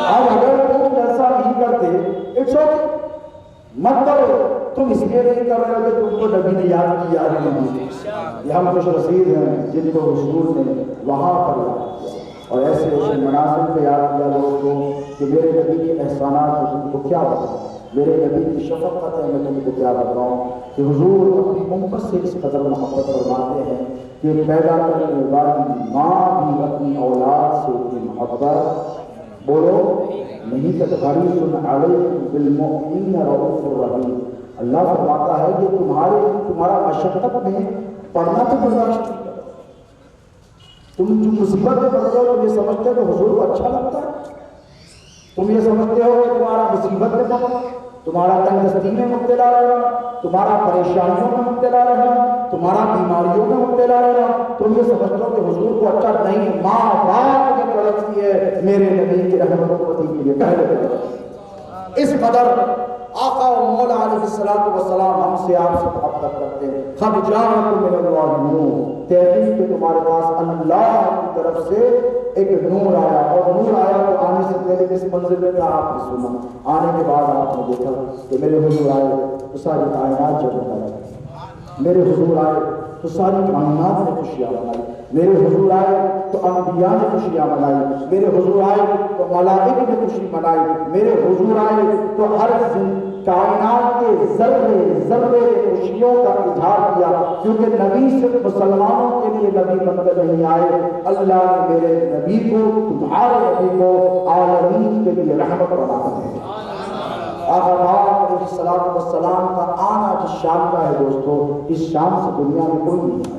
S1: اب اگر تم جلسہ نہیں کرتے اٹس اوکے، مت کرو، تم اس لیے نہیں کر رہے ہو کہ تم کو نبی نے یاد کیا ہے نہیں۔ یہ ہم خوش نصیب ہیں جن کو حضور نے وہاں پر یاد کیا اور ایسے ایسے مناظر پہ یاد کیا دوستوں کہ میرے نبی کے احسانات میں تم کو کیا بتاؤں، میرے نبی کی شفقت ہے میں تم کو کیا بتاؤں کہ حضور اپنی امت سے اس قدر محبت فرماتے ہیں کہ پیدا کرنے والی ماں بھی اپنی اولاد سے اتنی محبت بولو نہیں کہ حریص علیکم بالمؤمنین رؤوف الرحیم۔ اللہ فرماتا ہے کہ تمہارا مشقت میں پڑھنا تو برداشت نہیں کرتا، تم جو مصیبت میں پڑھ رہے ہو تم یہ سمجھتے ہو کہ حضور کو اچھا لگتا ہے، تم یہ سمجھتے ہو کہ تمہارا مصیبت میں پڑھنا، تمہارا تنگ دستی میں مبتلا رہنا، تمہارا پریشانیوں میں مبتلا رہنا، تمہارا بیماریوں میں مبتلا رہنا، تم یہ سمجھتے ہو کہ حضور کو اچھا نہیں۔ ماں باپ کی تڑپتی ہے میرے نبی کی رحمت و کے لیے، پہلے اس قدر آقا و مولا علیہ السلام ہم سے آپ سے محبت کرتے ہیں۔ قد جاءکم من اللہ نور، تحقیق کہ تمہارے پاس اللہ کی طرف سے ایک نور آیا، اور نور آیا تو آنے سے پہلے کس منزل میں تھا آپ نے سنا، آنے کے بعد آپ نے دیکھا کہ میرے حضور آئے تو ساری کائنات جگہ آئی، میرے حضور آئے تو ساری کائنات نے خوشیاں منائی، میرے حضور آئے تو انبیاء نے خوشیاں منائی، میرے حضور آئے تو ملائکہ نے خوشی منائی، میرے حضور آئے تو ہر کائنات کے ذرے ذرے خوشیوں کا اظہار کیا، کیونکہ نبی صرف مسلمانوں کے لیے نبی بن کر نہیں آئے، اللہ نے میرے نبی کو، تمہارے نبی کو عالمین کے لیے رحمت بنا ہے۔ آقا علیہ السلام کا آنا جس شام کا ہے دوستو، اس شام سے دنیا میں کوئی نہیں ہے۔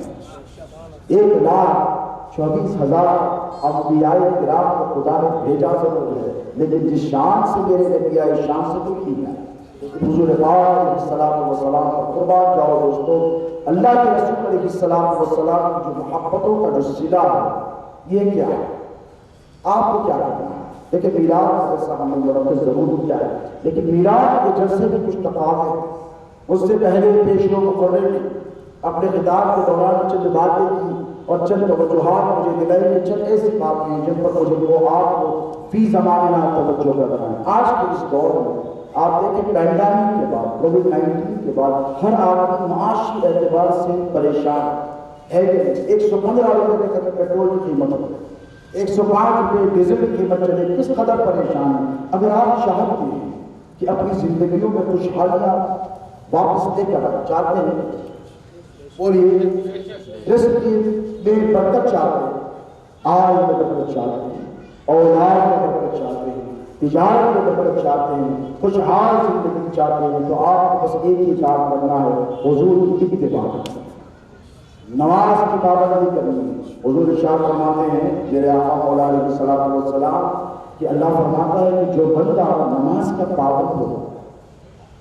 S1: 1,24,000 انبیاء کرام کو خدا نے بھیجا ضرور ہے، لیکن جس شان سے میرے نبی آئے اس شان سے کوئی نہیں ہے۔ حضور پاک علیہ السلام کا قربان جاؤ دوستو، اللہ کے رسول علیہ السلام کی جو محبتوں کا جو صلہ ہے یہ کیا ہے؟ آپ کو کیا کرنا ہے؟ لیکن میراث جیسا ہم نے مرکز ضرور کیا ہے، لیکن میراث کے جلسے میں کچھ تفاوت ہے۔ اس سے پہلے پیشوا مقرر نے اپنے خطاب کے دوران چند باتیں کی اور چند توجہات مجھے دلائی کہ چند ایسی باتیں جن پر مجھے وہ آپ کو فی زمانہ توجہ کرنا ہے۔ آج کے اس دور میں آپ دیکھیں پینڈیمک کے بعد، کووڈ-19 کے بعد ہر آدمی معاشی اعتبار سے پریشان ہے کہ 115 روپے کے پیٹرول کی قیمت ہو، 105 روپے ڈیزل کی قیمت چلے، کس قدر پریشان ہے۔ اگر آپ چاہتے ہیں کہ اپنی زندگیوں میں خوشحالیاں واپس لے کر چاہتے ہیں، بولیے رزق کی میں برکت چاہتے ہیں، آل میں برکت چاہتے ہیں، اولاد میں برکت چاہتے ہیں، تجارت میں برکت چاہتے ہیں، خوشحال زندگی چاہتے ہیں، تو آپ کو بس ایک ہی کام کرنا ہے، حضور کی اتباع کرنا، نماز کی پابندی کرنی ہے۔ حضور ارشاد فرماتے ہیں میرے آقا مولا علیہ الصلوۃ والسلام کہ اللہ فرماتا ہے کہ جو بندہ نماز کا پابند ہو،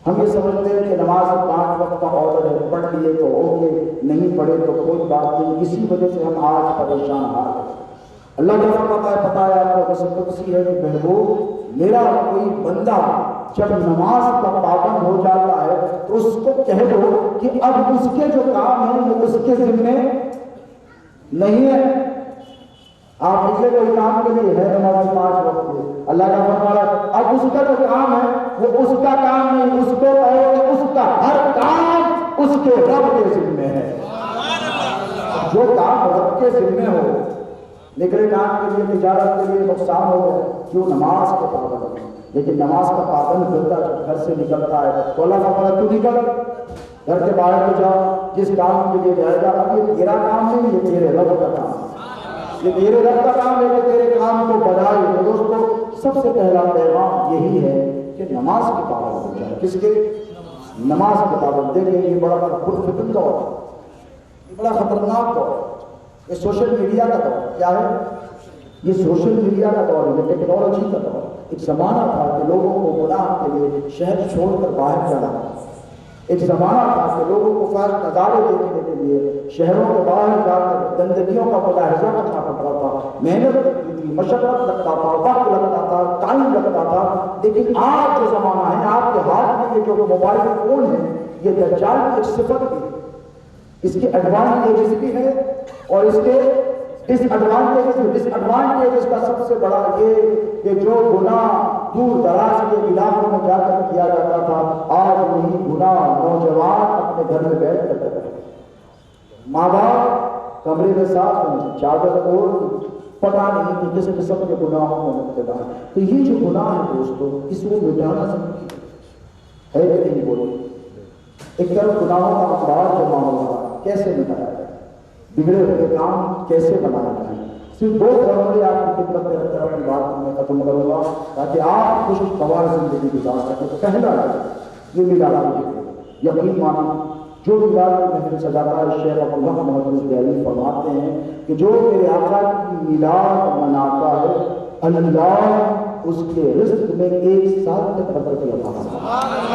S1: ہم یہ سمجھتے ہیں کہ نماز 5 وقت کا آرڈر ہے، پڑھ لیے تو اوکے، نہیں پڑھے تو کوئی بات نہیں، اسی وجہ سے ہم آج پریشان آ گئے۔ اللہ تعالیٰ فرماتا ہے، پتہ ہے آپ کو قسم قدسی ہے کہ محبوب میرا کوئی بندہ جب نماز کا پابند ہو جاتا ہے تو اس کو کہہ دو کہ اب اس کے جو کام ہیں وہ اس کے ذمے نہیں ہے۔ آپ نکلے کوئی کام کے لیے ہے نماز 5 وقت کے، اللہ کا فرمان ہے اب اس کا جو کام ہے وہ اس کا کام نہیں، اس کو کہو کہ اس کا ہر کام اس کے رب کے ذمے ہے۔ جو کام رب کے ذمے ہو، نکلے کام کے لیے، تجارت کے لیے نقصان ہو گیا، جو نماز کے پابند ہے، لیکن نماز کا پابند بندہ جب گھر سے نکلتا ہے تو اللہ کا فرمان تو نکل گھر کے باہر تو جاؤ، جس کام کے لیے جائے گا اب یہ تیرا کام نہیں، یہ تیرے رب کا کام ہے، یہ تیرے رب کا کام ہے کہ تیرے کام کو بڑھائے۔ تو دوستو سب سے پہلا پیغام یہی ہے کہ نماز کے پابند ہو جائے۔ کس کے؟ نماز کے پابند۔ دیکھیں یہ بڑا پرفتن دور ہے، یہ بڑا خطرناک دور ہے، یہ سوشل میڈیا کا دور ہے۔ کیا ہے یہ؟ سوشل میڈیا کا دور ہے، یہ ٹیکنالوجی کا دور ہے۔ ایک زمانہ تھا کہ لوگوں کو گناہ کے لیے شہر چھوڑ کر باہر جانا، ایک زمانہ تھا کہ لوگوں کو فائد نظارے دیکھنے کے لیے شہروں کے باہر جا کر گندگیوں کا ملاحظہ کرنا پڑتا تھا، محنت لگتی تھی، مشقت لگتا تھا، وقت لگتا تھا، ٹائم لگتا تھا۔ لیکن آج جو زمانہ ہے، آپ کے ہاتھ میں یہ جو موبائل فون ہے، یہ دجال کی ایک صفت بھی ہے، اس کے ایڈوانٹیجز بھی ہے اور اس کے ڈس ایڈوانٹیجز کا سب سے بڑا یہ کہ جو گناہ دور دراز کے علاقوں میں جا کر کیا جاتا تھا، آج وہی گناہ نوجوان اپنے گھر میں بیٹھ کر کرتے ہیں۔ ماں باپ کمرے میں ساتھ ہیں، چادر اوڑھ، پتہ نہیں کہ کس قسم کے گناہوں میں مبتلا ہے۔ تو یہ جو گناہ ہے دوستو، اس کو مٹانا ضروری ہے کہ نہیں؟ بولو، ایک طرف گناہوں کا اخبار جمع ہو رہا، کیسے مٹایا جائے، بگڑے ہوئے کام کیسے بنایا جائے؟ صرف 2 فارمولے آپ کی خدمت میں رکھ کر اپنی بات میں ختم کروں گا تاکہ آپ خوشگوار زندگی گزار سکیں۔ تو پہلا یہ میلاد ہے، یقین مانا جو میلاد محفل سجاتا ہے، شیخ عبداللہ محمد دہلوی فرماتے ہیں کہ جو میرے آقا کی میلاد مناتا ہے، اللہ اس کے رزق میں 1 سال تک برکت عطا فرماتا ہے۔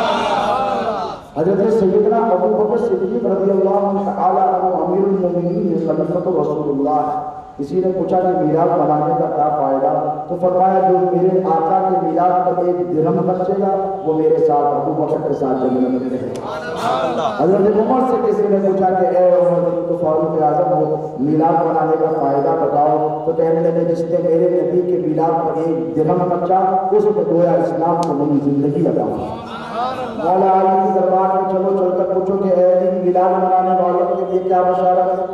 S1: حضرت سیدنا ابو بکر صدیق رضی اللہ تعالیٰ عنہ امیر المومنین خلیفۃ رسول اللہ، کسی نے پوچھا کہ میلاد منانے کا کیا فائدہ؟ تو فرمایا جو میرے آقا کے میلاد پر 1 درہم خرچے گا وہ میرے ساتھ ابو بکر کے ساتھ جنت میں رہے گا۔ حضرت عمر سے کسی نے پوچھا کہ اے عمر تو فاروق اعظم ہو، میلاد منانے کا فائدہ بتاؤ، تو کہنے لگے جس نے میرے نبی کے میلاد پر 1 درہم خرچا اس نے گویا اسلام کو نئی زندگی عطا کی۔ مولا علی کی دربار میں چلو، چل کر پوچھو کہ اے دین میلاد منانے والوں کے لیے کیا بشارت ہے؟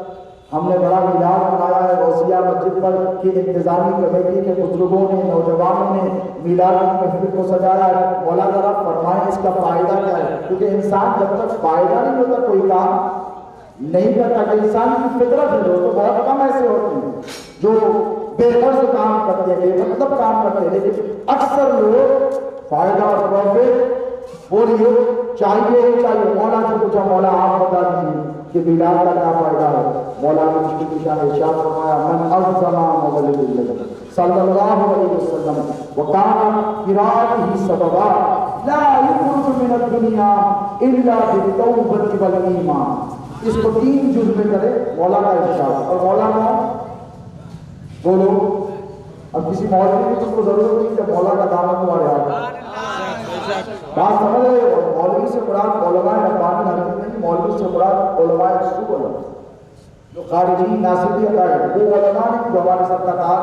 S1: ہم نے بڑا میلاد منایا ہے غوثیہ مسجد پر کہ انتظامی کمیٹی کے بزرگوں نے، نوجوانوں نے میلاد کی محفل کو سجایا ہے۔ مولا ذرا فرمائیں اس کا فائدہ کیا ہے؟ کیونکہ انسان جب تک فائدہ نہیں ہوتا کوئی کام نہیں کرتا، کہ انسان کی فطرت ہے دوستو، بہت کم ایسے ہوتے ہیں جو بے غرض کام کرتے ہیں، بے مطلب کام کرتے ہیں، لیکن اکثر لوگ فائدہ اور پروفٹ بولیے چاہیے ہی چاہیے۔ مولا سے پوچھا، مولا آپ بتا دیجیے کہ میلاد کا کیا فائدہ ہے؟ مولا نے مشکل کی شان ارشاد فرمایا، من عظم مولد النبی صلی اللہ علیہ وسلم وکان قراءته سببا لا يخرج من الدنیا الا بالتوبۃ والایمان۔ اس کو 3 جز میں کرے مولا کا ارشاد۔ اور مولا کا بولو، اب کسی مولوی کی تو ضرورت نہیں کہ مولا کا دامن تمہارے ہاتھ بات سمجھ رہے ہو؟ مولوی سے مراد علماء ربانی حضرت نہیں، مولوی سے مراد علماء سو علماء جو خارجی ناصبی عقائد، وہ علماء نہیں جو ہمارے ساتھ کار،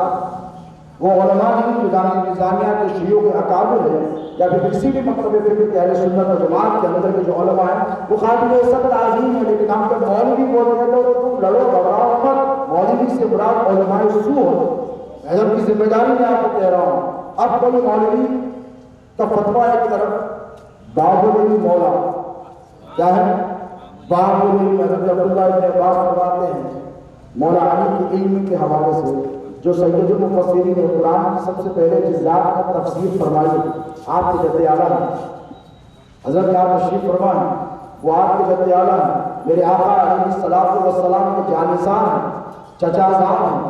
S1: وہ علماء نہیں جو جامعہ نظامیہ کے شیوخ اکابر ہیں یا پھر کسی بھی مکتب فکر کے اہل سنت و جماعت کے اندر کے جو علماء ہیں وہ قابل صبر عظیم ہے، لیکن ہم جب مولوی بولتے ہیں تو تم لڑو گھبراؤ مت، مولوی سے مراد علماء سو ہو۔ حضرت کی ذمہ داری میں آپ کو کہہ رہا ہوں، اب کوئی مولوی کا فتویٰ ایک طرف، باب مولا کیا ہے؟ باب حضرت عبداللہ ابن عباس فرماتے ہیں مولا علی کے علم کے حوالے سے جو سید المفسرین نے قرآن کی سب سے پہلے جزات کا تفسیر فرمائی، آپ کے جد اعلیٰ ہیں، حضرت آپ تشریف فرمائیں، وہ آپ کے جد اعلیٰ ہیں، میرے آقا علیہ الصلوۃ والسلام کے جانثار ہیں، چچا زاد ہیں،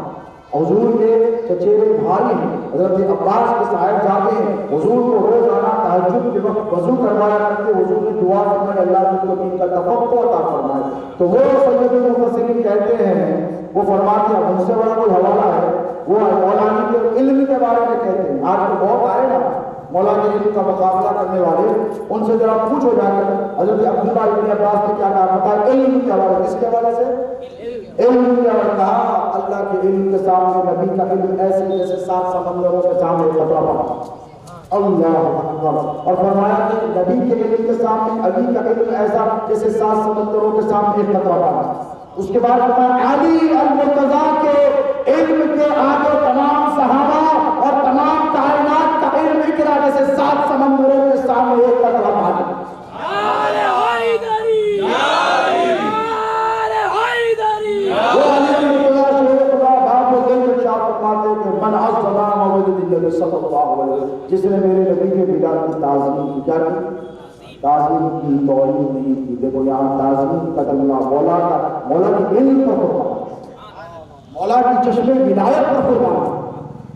S1: حضور کے چچیرے بھائی ہیں، حضرت عباس کے صاحبزادے ہیں، حضور کو روزانہ تہجد کے وقت وضو کروایا کرتے، حضور نے دعا فرمائی اللہ تعالیٰ ان کا تفقع عطا فرمائے۔ تو وہ سید المفسرین کہتے ہیں، وہ فرماتے ہیں، ان سے بڑا کوئی حوالہ ہے، وہ مولانا کے علم کے بارے میں کہتے ہیں، آج تو بہت آئے نا مولانا کے علم کا مقابلہ کرنے والے، ان سے ذرا پوچھو جا کر حضرت عبداللہ ابن عباس نے کیا کہا بتا، علم کے حوالے، کس کے حوالے سے؟ علم کے حوالے کہا، اللہ کے علم کے سامنے نبی کا علم ایسے جیسے 7 سمندروں کے سامنے قطرہ پڑا، اللہ اکبر، اور فرمایا کہ نبی کے علم کے سامنے علی کا علم ایسا جیسے 7 سمندروں کے سامنے ایک قطرہ پڑا۔ اس کے بعد فرمایا علی المرتضیٰ کے علم کے آگے تمام صحابہ اور تمام کائنات کا علم اقرا جیسے 7 سمندروں کے سامنے ایک قطرہ پانی۔ وہ علی المرتضیٰ شیخ خدا باب و دل میں شاہ فرماتے ہیں کہ من عظم مولد النبی صلی اللہ علیہ وسلم، جس نے میرے نبی کے میلاد کی تعظیم کی، کیا کی تعظیم کی، توحید نہیں کی۔ دیکھو یہاں تعظیم کا جملہ مولا کی علم پر قربان، مولا کی چشمے ولایت پر قربان۔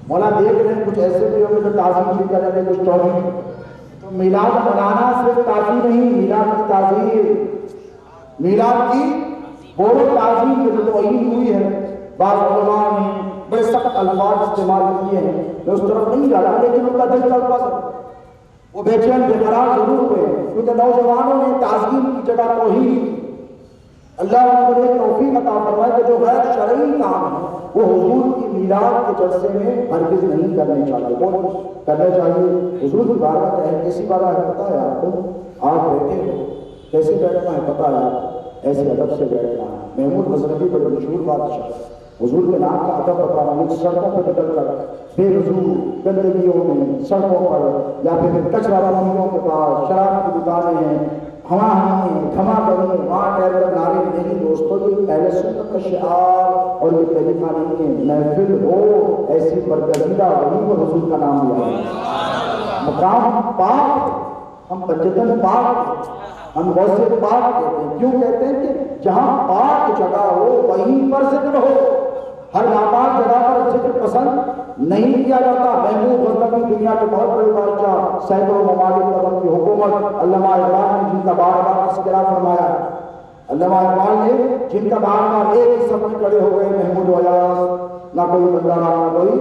S1: مولا دیکھ رہے ہیں کچھ ایسے بھی ہوں گے جو تعظیم بھی کر رہے ہیں، کچھ توحید۔ تو میلاد منانا صرف تعظیم نہیں، میلاد کی تعظیم، میلاد کی وہ تعظیم کی جو توحید ہوئی ہے۔ بعض علماء نے بڑے سخت الفاظ استعمال کیے ہیں، میں اس طرف نہیں جا رہا، لیکن ان کا دل چلتا ہے، وہ بے چین بے قرار ضرور ہوئے، کیونکہ نوجوانوں نے تعظیم کی جگہ توحید، اللہ ان کو ایک توفیق عطا فرمائے کہ جو غیر شرعی کام ہے وہ حضور کی میلاد کے جلسے میں ہرگز نہیں کرنے چاہیے، وہ کرنے چاہیے۔ حضور کی بارگاہ ہے، کیسی بارگاہ ہے پتہ ہے آپ کو؟ آپ بیٹھے ہو، کیسے بیٹھنا ہے پتہ ہے آپ؟ ایسے ادب سے بیٹھنا ہے۔ محمود غزنوی بڑے مشہور بادشاہ، حضور کے نام کا ادب بتانا، سڑکوں پہ نکل کر بے وضو گندگیوں میں، سڑکوں پر یا پھر کچرا پانیوں کے پاس، شراب کی دکانیں ہیں، ہما ہمیں کھما کریں، وہاں ٹہل کر نعرے نہیں۔ دوستوں یہ اہل سنت کا شعار اور یہ طریقہ نہیں ہے۔ محفل ہو ایسی برگزیدہ وہیں پر حضور کا نام لیا ہے، مقام پاک، ہم بجتن پاک، ہم غوث پاک کہتے ہیں۔ کیوں کہتے ہیں کہ جہاں پاک جگہ ہو وہیں پر ذکر ہو، ہر ناپاک جگہ پر ذکر پسند نہیں کیا جاتا۔ محمود غزنوی دنیا کے بہت بڑے بادشاہ، سینکڑوں ممالک پر کی حکومت، علامہ اقبال نے جن کا بار بار تذکرہ فرمایا، علامہ اقبال نے جن کا بار بار ایک ہی صف میں کھڑے ہو گئے، محمود ویاس، نہ کوئی بندہ نہ کوئی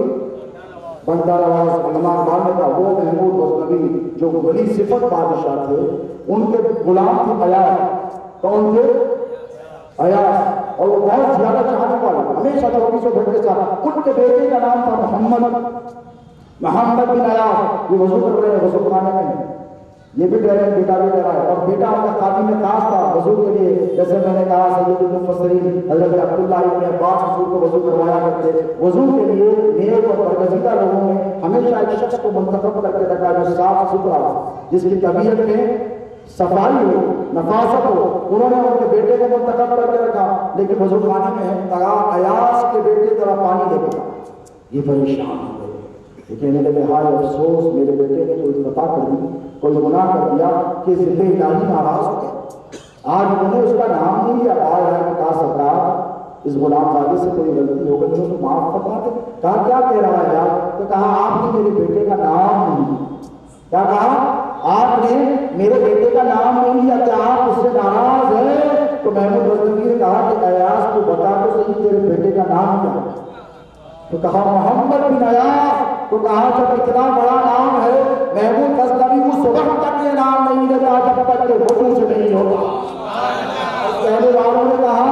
S1: بندہ نواز۔ علامہ اقبال نے کہا وہ محمود غزنوی جو بڑی صفت بادشاہ تھے، ان کے غلام تھے ایاز۔ کون تھے؟ ایاز، اور وہ بہت زیادہ چاہنے والے، ہمیشہ توقع سے بھٹ کے ساتھ۔ ان کے بیٹے کا نام تھا محمد بن ایاز۔ یہ وضو کر رہے ہیں، وضو خانے میں، یہ بھی کہہ رہے ہیں بیٹا بھی کہہ رہا ہے، اور بیٹا ان کا خادم خاص تھا وضو کے لیے۔ جیسے میں نے کہا سید المفسرین حضرت عبداللہ ابن عباس حضور کو وضو کروایا کرتے، وضو کے لیے نیک اور برگزیدہ لوگوں نے ہمیشہ ایک شخص کو منتخب کر کے رکھا جو صاف ستھرا، جس کی طبیعت میں صفائی ہو، نفاست ہو۔ انہوں نے ان کے بیٹے کو منتخب کر کے رکھا، لیکن وضو خانے میں کہا ایاز کے بیٹے ذرا پانی دے گا، یہ پریشان ہو گئے، لیکن میرے لئے ہائے افسوس، میرے بیٹے نے کوئی خطا کر دی، کوئی گناہ کر دیا کہ ذل الہی ناراض ہو گیا۔ آج انہوں نے اس کا نام نہیں لیا، آیا ہے کہ کہا سرکار اس غلام زادے سے کوئی غلطی ہو گئی تو معاف فرما دے۔ کہا کیا کہہ رہا ہے یار؟ تو کہا آپ نے میرے بیٹے کا نام نہیں، کیا کہا؟ آپ نے میرے بیٹے کا نام نہیں لیا، کیا آپ اس سے ناراض ہیں؟ تو محمود غزنوی نے کہا کہ ایاز کو بتا تو صحیح تیرے بیٹے کا نام کیا ہے؟ تو کہا محمد بن ایاز۔ تو کہا جب اتنا بڑا نام ہے، محمود غزنوی اس وقت تک یہ نام نہیں لیتا جب تک کہ وضو سے نہیں ہوتا۔ کہنے والوں نے کہا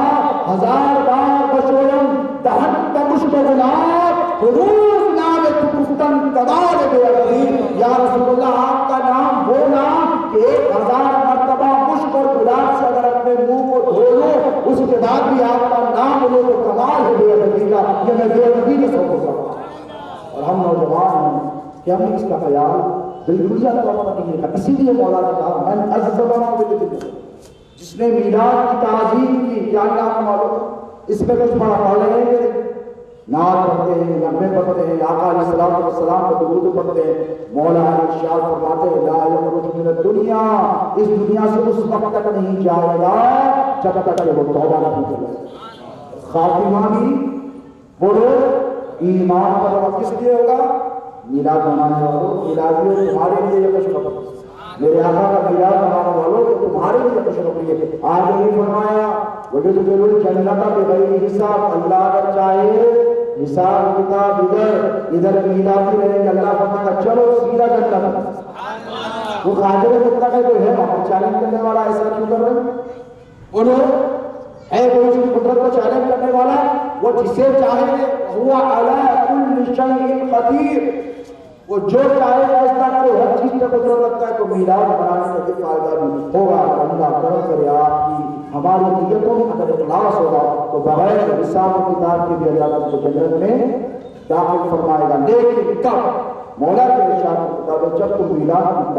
S1: 1000 بار بشویم دہن تمش بغلاب حروف نام کفتن تبال بے عظیم۔ یا رسول اللہ آپ کا نام وہ نام کہ 1000 مرتبہ مشک اور گلاب سے اگر اپنے منہ کو دھو لو اس کے بعد بھی آپ کا نام لو تو کمال ہے بے عظیم کا۔ یہ میں بے عظیم کے سب کو سکتا ہوں، اور ہم نوجوان ہیں کہ ہم اس کا خیال بالکل طور پر نہیں رکھا۔ اسی لیے مولا نے کہا من عزبنا بالذکر، جس نے میلاد کی تعظیم کی، کیا نام معلوم؟ اس میں کچھ بڑا پڑھ رہے ہیں نعت پڑھتے ہیں، نغمے پڑھتے ہیں، آقا علیہ الصلوۃ والسلام کو درود پڑھتے ہیں، مولا علی ارشاد فرماتے ہیں لا یخرج من الدنیا، اس دنیا سے اس وقت تک نہیں جائے گا جب تک کہ وہ توبہ نہ کرے۔ خاتمہ بھی بولو ایمان پر کس لیے ہوگا؟ میلاد منانے والوں، میلادیوں تمہارے لیے یہ خوشخبری، میرے آقا کا میلاد منانے والوں یہ تمہارے لیے خوشخبری ہے۔ آج یہ فرمایا وَيُدْخِلُ الْجَنَّةَ بِغَيْرِ حساب، اللہ اگر چاہے حساب کتاب ادھر میلادی رہے گا، اللہ فرماتا چلو سیدھا جنت۔ وہ قادر مطلق ہے کوئی ہے وہاں چیلنج کرنے والا، ایسا کیوں کر رہے ہیں؟ بولو ہے کوئی چیز قدرت کو چیلنج کرنے والا؟ وہ جسے چاہے هو علی کل شیء قدیر، وہ جو چاہے ایسا کرے، ہر چیز پہ قدرت رکھتا ہے۔ تو میلاد منانے کا یہ فائدہ بھی ہوگا اگر اللہ کرم کرے آپ کی ہماری نیتوں میں اگر اخلاص ہوگا تو بغیر حساب و کتاب کے بھی اللہ کو جنت میں داخل فرمائے گا۔ لیکن کب؟ مولا کے ارشاد کے مطابق جب تم میلاد کی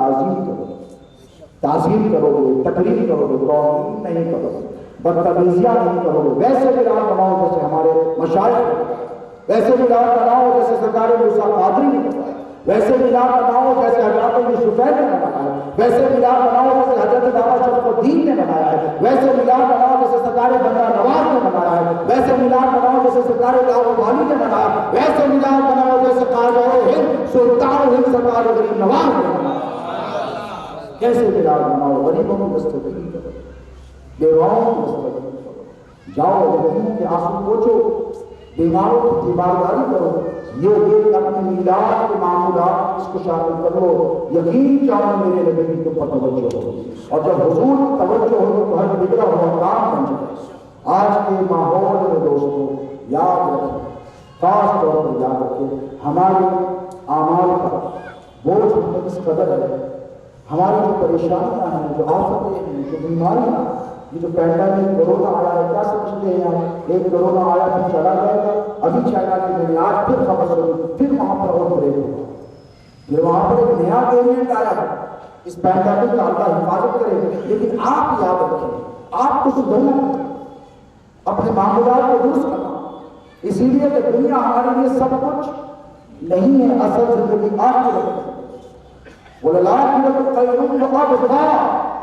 S1: تعظیم کرو گے، تقریر کرو گے، توہین نہیں کرو گے، بدتمیزیاں نہیں کرو گے، ویسے میلاد مناؤ جیسے ہمارے مشائخ نے بتایا، ویسے میلاد مناؤ جیسے سرکار موسیٰ قادری نے بتایا، ویسے میلاد مناؤ جیسے حضرت یوسفین نے بتایا ہے، ویسے میلاد مناؤ جیسے حضرت بابا شرف الدین نے بتایا ہے، ویسے میلاد مناؤ جیسے سرکار بندہ نواز نے بتایا ہے، ویسے میلاد مناؤ جیسے سرکار لاہور والی نے بتایا، ویسے میلاد مناؤ جیسے قائد ہند سلطان ہند سرکار غریب نواز نے بتایا۔ کیسے میلاد مناؤ؟ غریبوں کی دستگیری کرو، بیواؤں کی دستگیری کرو، جاؤ یتیموں کے آنسو پوچھو، بیماروں کی تیمارداری کرو، یہ اپنے میلاد کے معمولات اس کو شامل کر لو، یقین جاؤ میرے نبی کی تم پر توجہ ہو، اور جب حضور کی توجہ ہو تو ہر بگڑا ہوا کام بن جائے۔ آج کے ماحول میں دوستوں یاد رکھیں، خاص طور پر یاد رکھیں، ہمارے اعمال کا بوجھ ہم پر اس قدر ہے، ہماری جو پریشانیاں ہیں، جو آفتیں ہیں، جو بیماریاں، یہ جو پینڈیمک کورونا آیا ہے، کیا سمجھتے ہیں آپ؟ ایک کورونا آیا پھر چلا جائے گا، ابھی چائنا کی میں نے آج پھر خبر سنی، پھر وہاں پر اور بریک ہوگا، پھر وہاں پر ایک نیا ویریئنٹ آیا ہے۔ اس پینڈیمک کا اللہ حفاظت کرے، لیکن آپ یاد رکھیں، آپ کو سدھرنا، اپنے معاملات کو درست کرنا، اسی لیے کہ دنیا ہمارے لیے سب کچھ نہیں ہے، اصل زندگی آخرت ہے۔ وَلَلْآخِرَةُ خَيْرٌ وَأَبْقَىٰ،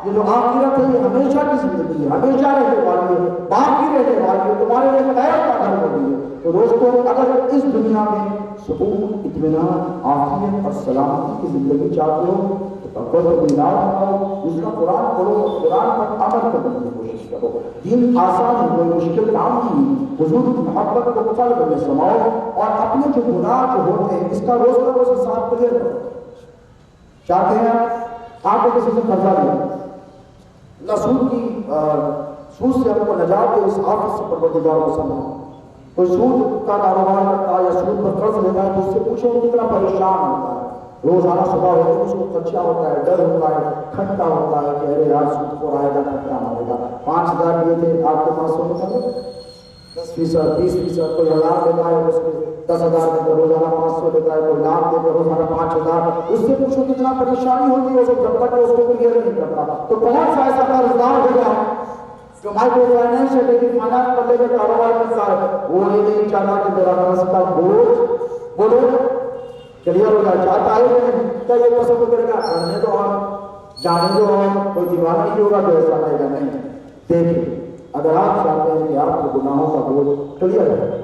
S1: یہ جو آخرت ہے یہ ہمیشہ کی زندگی ہے، ہمیشہ رہنے والی ہے، باقی رہنے والی ہے، تمہارے لیے خیر کا گھر ہوگی ہے۔ تو دوستوں اگر اس دنیا میں سکون، اطمینان، عافیت اور سلامتی کی زندگی چاہتے ہو تو تقوی میلاد مناؤ، اس کا قرآن پڑھو، قرآن پر عمل کرنے کی کوشش کرو۔ دین آسان ہے، کوئی مشکل کام نہیں، حضور کی محبت کو قلب میں سماؤ اور اپنے جو گناہ جو ہوتے ہیں اس کا روز کا روز حساب کلیئر کرو۔ چاہتے ہیں آپ کو کسی سے قرضہ لیں، اللہ سود سے ہم کو نجات دے، اس آفت سے پروردگار کو سمجھو۔ کوئی سود کا کاروبار کرتا ہے یا سود پر قرض لیتا ہے تو اس سے پوچھو وہ کتنا پریشان ہوتا ہے، روزانہ صبح ہوتے ہیں اس کو خدشہ ہوتا ہے، ڈر ہوتا ہے، کھٹا ہوتا ہے کہ ارے یار سود کو آئے گا کھٹا مارے گا، 5000 دیے تھے آپ کو 500 نکل 10%، 20%، کوئی 1000 دیتا ہے اس کے 10,000 دے کر روزانہ 500 دیتا ہے، کوئی لاکھ دے کر روزانہ 5,000، اس سے پوچھو کتنا پریشانی ہوتی ہے اس کو جب تک اس کو کلیئر نہیں کرتا۔ تو کون سا ایسا قرضدار ہوگا جو مائکرو فائنانس یا ڈیلی فائنانس پر لے کر کاروبار کرتا ہے، وہ یہ نہیں چاہتا کہ میرا قرض کا بوجھ بولو کلیئر ہو جائے، چاہتا ہے کیا یہ پسند کرے گا؟ کرنے دو اور جانے دو، اور کوئی دیوانہ نہیں ہوگا جو ایسا کہے گا نہیں۔ دیکھیں اگر آپ چاہتے ہیں کہ آپ کے گناہوں کا بوجھ کلیئر ہے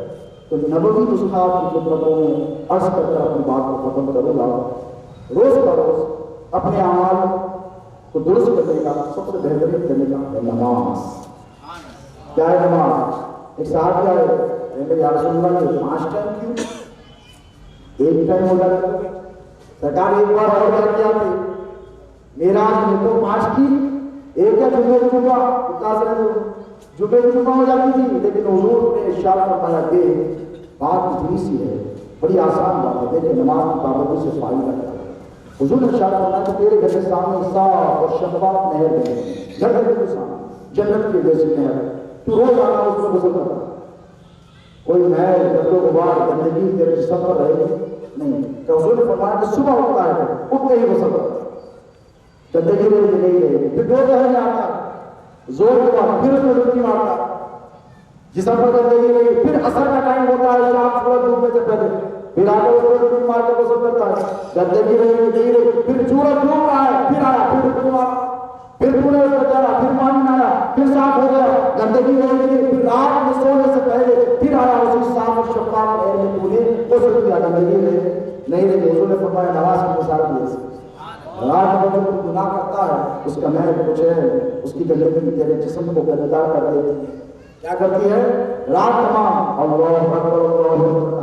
S1: تو نبوی نسخہ کی خدمتوں میں عرض کر کر اپنی بات کو ختم کروں گا۔ روز کا روز اپنے اعمال کو درست کرنے کا سب سے بہترین طریقہ ہے نماز۔ کیا ہے نماز؟ ایک صاحب کیا ہے یا رسول اللہ یہ 5 ٹائم کیوں؟ ایک ٹائم ہو جائے، سرکار ایک بار اور کر کیا تھی میراج میں تو 5 کی، ایک ہے جمعہ جمعہ ہو جاتی تھی، لیکن حضور نے ارشاد فرمایا کہ بات اتنی سی ہے، بڑی آسان بات ہے، دیکھیں نماز کی پابندی سے فائدہ ہے۔ حضور نے ارشاد فرمایا کہ تیرے گھر کے سامنے صاف اور شفاف نہر ہے، گھر کے سامنے جنت کی جیسی نہر ہے، تو روز آنا اس میں غسل کرنا، کوئی محل گرد و غبار گندگی تیرے جسم پر رہے گی نہیں۔ کہ حضور نے فرمایا کہ صبح اٹھتا ہے اٹھتے ہی غسل کرتا ہے، گندگی رہے گی نہیں رہے گی، پھر دوپہر میں آتا ہے زور کے بعد پھر اس میں ڈبکی مارتا، جسم پر گندگی نہیں، پھر عصر کا ٹائم ہوتا ہے، شام کو پھر آگے اس کو ڈوب مار کے غسل کرتا ہے، گندگی نہیں رہی، پھر سورج ڈوب رہا ہے، پھر آیا، پھر مارا، پھر پورے اس کو چلا، پھر پانی آیا، پھر صاف ہو گیا، گندگی نہیں رہی، پھر رات میں سونے سے پہلے پھر آیا اسی صاف اور شفاف ایئر میں پورے غسل کیا، گندگی نہیں رہی۔ حضور نے فرمایا نماز کی مثال دی ہے، رات میں جو گناہ کرتا ہے اس کا محض کچھ ہے، اس کی گندگی تیرے جسم کو گندگار کر دیتی ہے، کیا کرتی ہے؟ رات تمام اللہ اکبر اللہ اکبر،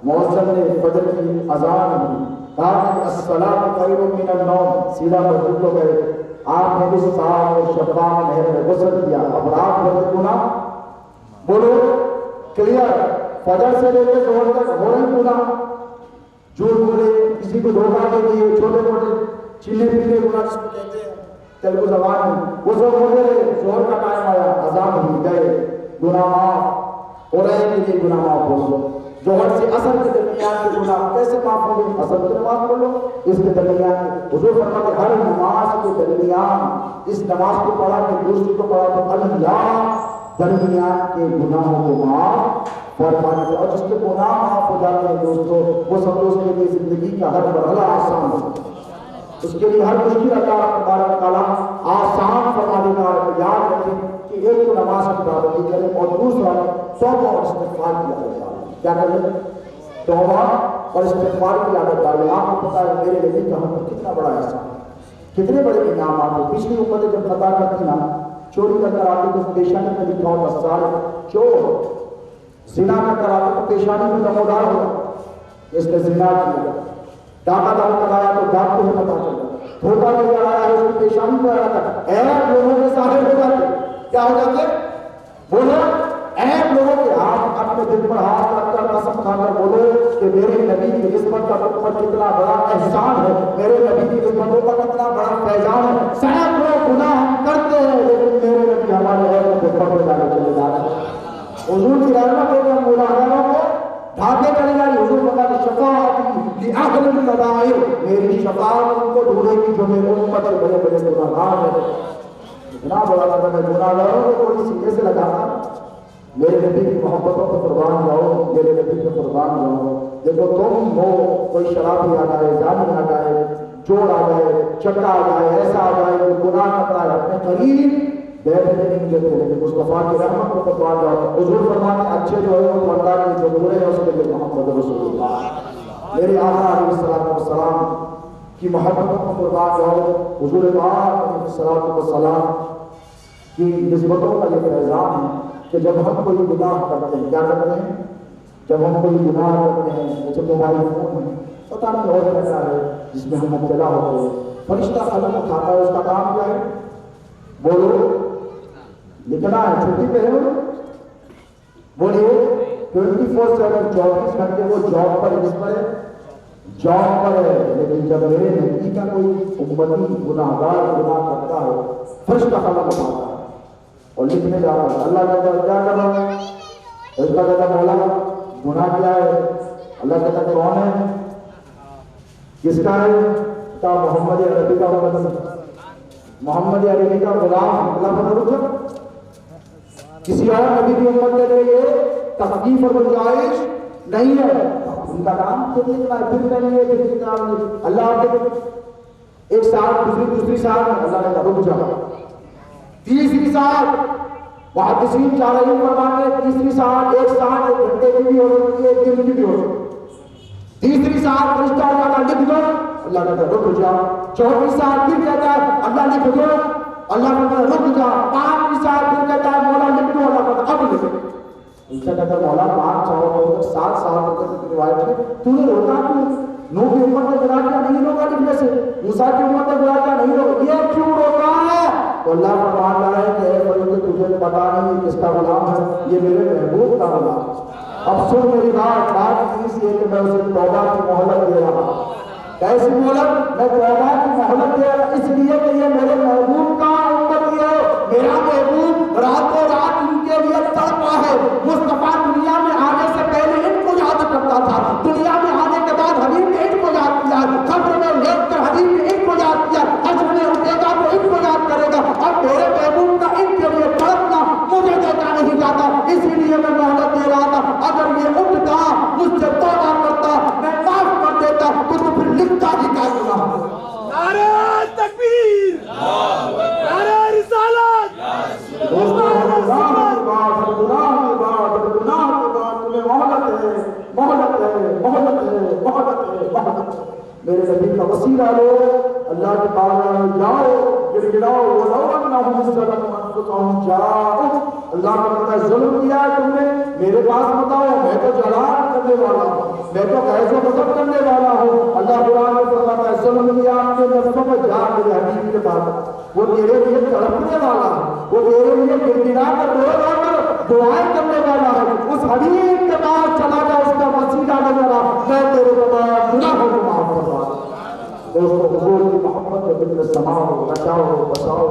S1: مؤذن نے فجر کی اذان ہوئی، کہا کہ الصلاۃ خیر من النوم، سیدھا مسجد کو گئے، آپ نے اس صاف اور شفاف نہر میں غسل کیا، اب رات بھر کے گناہ بولو کلیئر، فجر سے لے کے ظہر تک ہو رہے گناہ، جھوٹ بولے، کسی کو دھوکہ دے دیے، چھوٹے موٹے چینے پینے گناہ جس کو کہتے ہیں تیلگو زبان میں، وہ سب ہو رہے، ظہر کا ٹائم آیا، اذان ہوئی، گئے، گناہ معاف ہو رہے ہیں کہ نہیں؟ گناہ معاف ہو گئے۔ ظہر سے عصر کے درمیان کے گناہ کیسے معاف ہو گئے؟ عصر کی نماز پڑھ لو، اس کے درمیان حضور فرماتے ہر نماز کے درمیان اس نماز کو پڑھا کہ دوسری کو پڑھا تو اللہ درمیان کے گناہوں کو معاف فرمانے سے، اور جس کے گناہ معاف ہو جاتے ہیں دوستو، وہ سب اس کے لیے زندگی کا ہر مرحلہ آسان ہو، اس کے لیے ہر مشکل اللہ تبارک تعالیٰ آسان فرما دیتا ہے۔ یاد رکھیں کہ ایک تو نماز کی پابندی کریں اور دوسرا توبہ اور استغفار کی عادت ڈالیں۔ کیا کریں؟ توبہ اور استغفار کی عادت ڈالیں۔ آپ کو پتا ہے میرے نبی کا ہم پر کتنا بڑا احسان، کتنے بڑے انعامات ہیں۔ پچھلی امتیں جب خطا کرتی نا، چوری کر کر آتے تو پیشانی میں لکھا ہوتا سارے چور، زنا کر کر آتے تو پیشانی میں نمودار ہوتا اس نے زنا کیا، ڈاکہ ڈال کر آیا تو ڈاک کو پتا چلا، دھوکہ لے کر آیا ہے اس کی پیشانی میں آیا تھا، ایب لوگوں کے ظاہر ہو جاتے، کیا ہو جاتے؟ بولو ایب لوگوں کے، آپ اپنے دل پر ہاتھ رکھ کر قسم کھا کر بولو کہ میرے نبی کی نسبت کا تم پر کتنا بڑا احسان ہے، میرے نبی کی نسبتوں کا کتنا بڑا فیضان ہے۔ سینکڑوں گناہ ہم کرتے ہیں لیکن میرے نبی ہمارے ایب کو پکڑ جانے چلے جا رہے ہیں۔ حضور کی رحمت ہے کہ ہم گناہگاروں کو ڈھانپے چلی جا رہی۔ حضور فرماتے شفاعتی لأہل الکبائر، میری شفاعت ان کو ڈھونڈے گی جو میرے امت سے بڑے بڑے گناہگار ہیں۔ اتنا بڑا قدم ہے، گناہگاروں کو کوئی سینے سے لگانا، میرے نبی کی محبتوں پر قربان جاؤ، میرے نبی پہ قربان جاؤ۔ دیکھو تم ہو، کوئی شرابی آ جائے، زانی آ جائے، چور آ جائے، چکا آ جائے، ایسا آ جائے جو گناہ کرتا ہے، اپنے قریب بیٹھنے نہیں دیتے، لیکن مصطفیٰ کی رحمت کو قربان جاؤ۔ حضور فرماتے اچھے جو ہے وہ اللہ کے، جو برے ہیں اس کے لیے محمد رسول اللہ، میرے آقا علیہ الصلوۃ والسلام کی محبتوں کو قربان جاؤ۔ حضور پاک علیہ الصلوۃ والسلام کی نسبتوں کا یہ فیضان ہے کہ جب ہم کوئی گناہ کرتے ہیں، کیا کرتے ہیں؟ جب ہم کوئی گناہ کرتے ہیں، جیسے موبائل فون ہے، پتہ نہیں اور کیسا ہے جس میں ہم مبتلا ہوتے ہیں، فرشتہ قلم اٹھاتا ہے، اس کا کام کیا ہے؟ بولو لکھنا ہے، چھٹی پہ ہے بولیے 24/7 24 گھنٹے وہ جاب پر، اس پر ہے، جاب پر ہے، لیکن جب میرے نبی کا کوئی امتی گناہگار گناہ کرتا ہے، فرشتہ قلم اٹھاتا ہے اور لکھنے جاتا ہے۔ اللہ کہتا ہے کیا کر رہا ہوں؟ اس کا کہتا مولا گناہ کیا ہے؟ اللہ کہتا کون ہے؟ کس کا ہے؟ کہا محمد عربی کا محمد عربی کا غلام۔ اللہ کا رکھا کسی اور نبی کی امت کے لیے یہ تخفیف اور گنجائش نہیں ہے، ان کا نام خود لکھنا ہے، پھر نہیں ہے، پھر اللہ کے ایک سال دوسری سال میں اللہ نے رک جا، تیسری سال محدثین چاہ رہے ہیں فرماتے ہیں تیسری سال 1 سال 1 گھنٹے کی بھی ہو سکتی ہے، 1 دن کی بھی ہو سکتی ہے۔ تیسری سال فرشتہ اللہ لکھ دو، اللہ کہتا ہے رک جا۔ 4ویں سال پھر کہتا ہے اللہ لکھ دو، اللہ کہتا ہے رک جا۔ 5ویں سال پھر کہتا ہے مولا لکھ دو، اللہ کہتا ہے اب لکھ دو۔ ان سے کہتا ہے مولا 5 سال 7 سال تک روایت میں تو نے روکا کیوں؟ نوح کی امت نے گناہ کیا نہیں روکا لکھنے سے، موسیٰ کی امت نے گناہ کیا نہیں روکا، یہ کیوں روکا ہے؟ تو اللہ فرمان رہا ہے کہ اے فرشتے تجھے پتا نہیں کس کا غلام ہے، یہ میرے محبوب کا غلام ہے۔ اب سن میری بات اس لیے کہ میں اسے توبہ کی مہلت دے رہا ہوں۔ کیسی مہلت؟ میں توبہ کی مہلت دے رہا اس لیے کہ یہ میرے محبوب کا امتی ہے، میرا محبوب راتوں رات ان کے لیے تڑپا ہے۔ مصطفیٰ دنیا میں آنے سے پہلے ان کو یاد کرتا تھا، دنیا میں آنے کے بعد حبیب نے ان کو یاد کیا، قبر میں لیٹ کر حبیب نے ان کو یاد کیا، حشر میں اٹھے گا تو ان کو یاد کرے گا۔ اب میرے محبوب کا ان کے لیے تڑپنا مجھے دیکھا نہیں جاتا، اسی لیے میں مہلت دے رہا تھا۔ اگر یہ اٹھتا مجھ سے توبہ کرتا محبت ہے، محبت ہے، محبت ہے۔ میرے نبی کا وسیلہ لو، اللہ کے بارگاہ میں جاؤ، گڑگڑاؤ، وَلَوْ أَنَّهُمْ ظَلَمُوا أَنفُسَهُمْ جَاءُوكَ۔ اللہ کا پتہ ہے ظلم کیا ہے تم نے، میرے پاس مت آؤ، میں تو جلال کرنے والا ہوں، میں تو قہر و غضب کرنے والا ہوں۔ اللہ قرآن میں فرماتا ہے ظلم کیا آپ نے نفسوں میں، جا میرے حبیب کے پاس، وہ تیرے لیے تڑپنے والا ہے، وہ تیرے لیے گڑگڑا کر رو رو کر دعائیں کرنے والا ہے۔ اس حبیب کے پاس چلا جا، اس کا وسیلہ نظر آ، میں تیرے پاس گناہوں کو معاف کروا دوں۔ دوستو حضور کی محبت میں دل میں سماؤ، بچاؤ، بساؤ،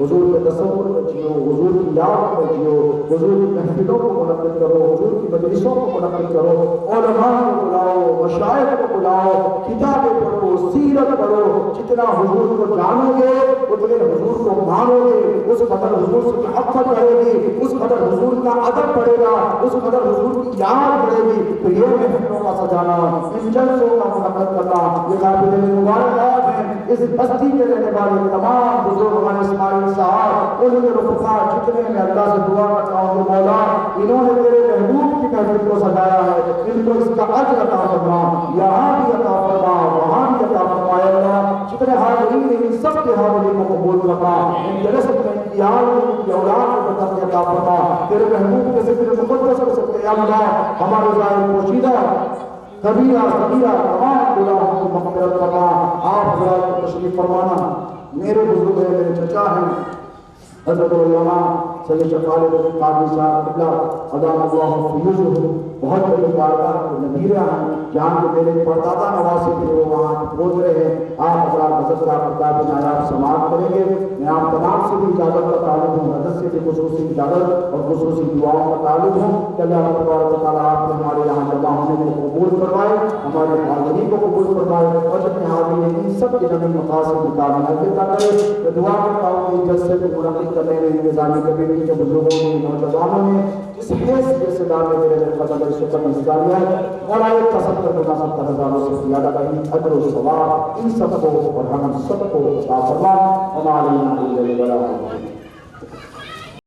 S1: حضور کے تصور میں جیو، حضور کی یاد میں جیو، حضور کی محفلوں کو منعقد کرو، حضور کی مجلسوں کو منعقد کرو، علماء کو بلاؤ، مشائخ کو بلاؤ، کتابیں پڑھو، سیرت پڑھو۔ جتنا حضور کو جانو گے اتنے حضور کو مانو گے، اس قدر حضور سے محبت بڑھے گی، اس قدر حضور کا ادب بڑھے گا، اس قدر حضور کی یاد بڑھے گی۔ تو یہ محفلوں کا سجانا، ان جلسوں کا منعقد کرنا، یہ قابل مبارکباد ہے اس بستی کے رہنے والے تمام بزرگان اسماعیل صاحب، ان کے رفقا جتنے میں اللہ سے دعا کرتا ہوں کہ مولا انہوں نے تیرے محبوب کی محفل کو سجایا ہے، ان کو اس کا اجر عطا فرما، یہاں بھی عطا فرما، وہاں بھی عطا فرما۔ اللہ جتنے حاضرین ہیں ان سب کے حاضرین کو قبول فرما، ان جلسوں میں ان کی آل میں ان کی اولاد کو برکت عطا فرما، تیرے محبوب کے ذکر مقدس کر سکتے ہیں اللہ ہمارے ظاہر پوشیدہ کبیرہ صغیرہ تمام گناہوں کی مغفرت فرما۔ آپ حضرات کو تشریف فرمانا، میرے بزرگ ہیں، میرے چچا ہیں حضرت علامہ سید شفال قاضی صاحب قبلہ ادام اللہ فیوزہ، بہت بڑی بارگاہ کے نبیرہ ہیں، جہاں کے میرے پردادا نواسی تھے وہ وہاں پہنچ رہے ہیں۔ آپ حضرات حضرت کا کتاب نایاب سماعت کریں گے۔ میں آپ تمام سے بھی اجازت کا طالب ہوں، حضرت سے بھی خصوصی اجازت اور خصوصی دعاؤں کا طالب ہوں کہ اللہ تبارک و تعالیٰ آپ کو ہمارے یہاں جمع ہونے کو قبول فرمائے، ہمارے حاضرین کو قبول فرمائے، اور جتنے حاضرین ان سب کے جمعی مقاصد مطابق عطا کرے۔ میں دعا کرتا ہوں کہ جلسے کو منعقد کرنے میں انتظامی کمیٹی کے بزرگوں نے، نوجوانوں نے جس حیثیت سے دعوے میرے قدم شکر نظر لیا ہے، اور آئے قسم کر بنا 70,000 سے زیادہ کا اجر و ثواب ان سب کو اور ہم سب کو عطا فرما۔ ہمارے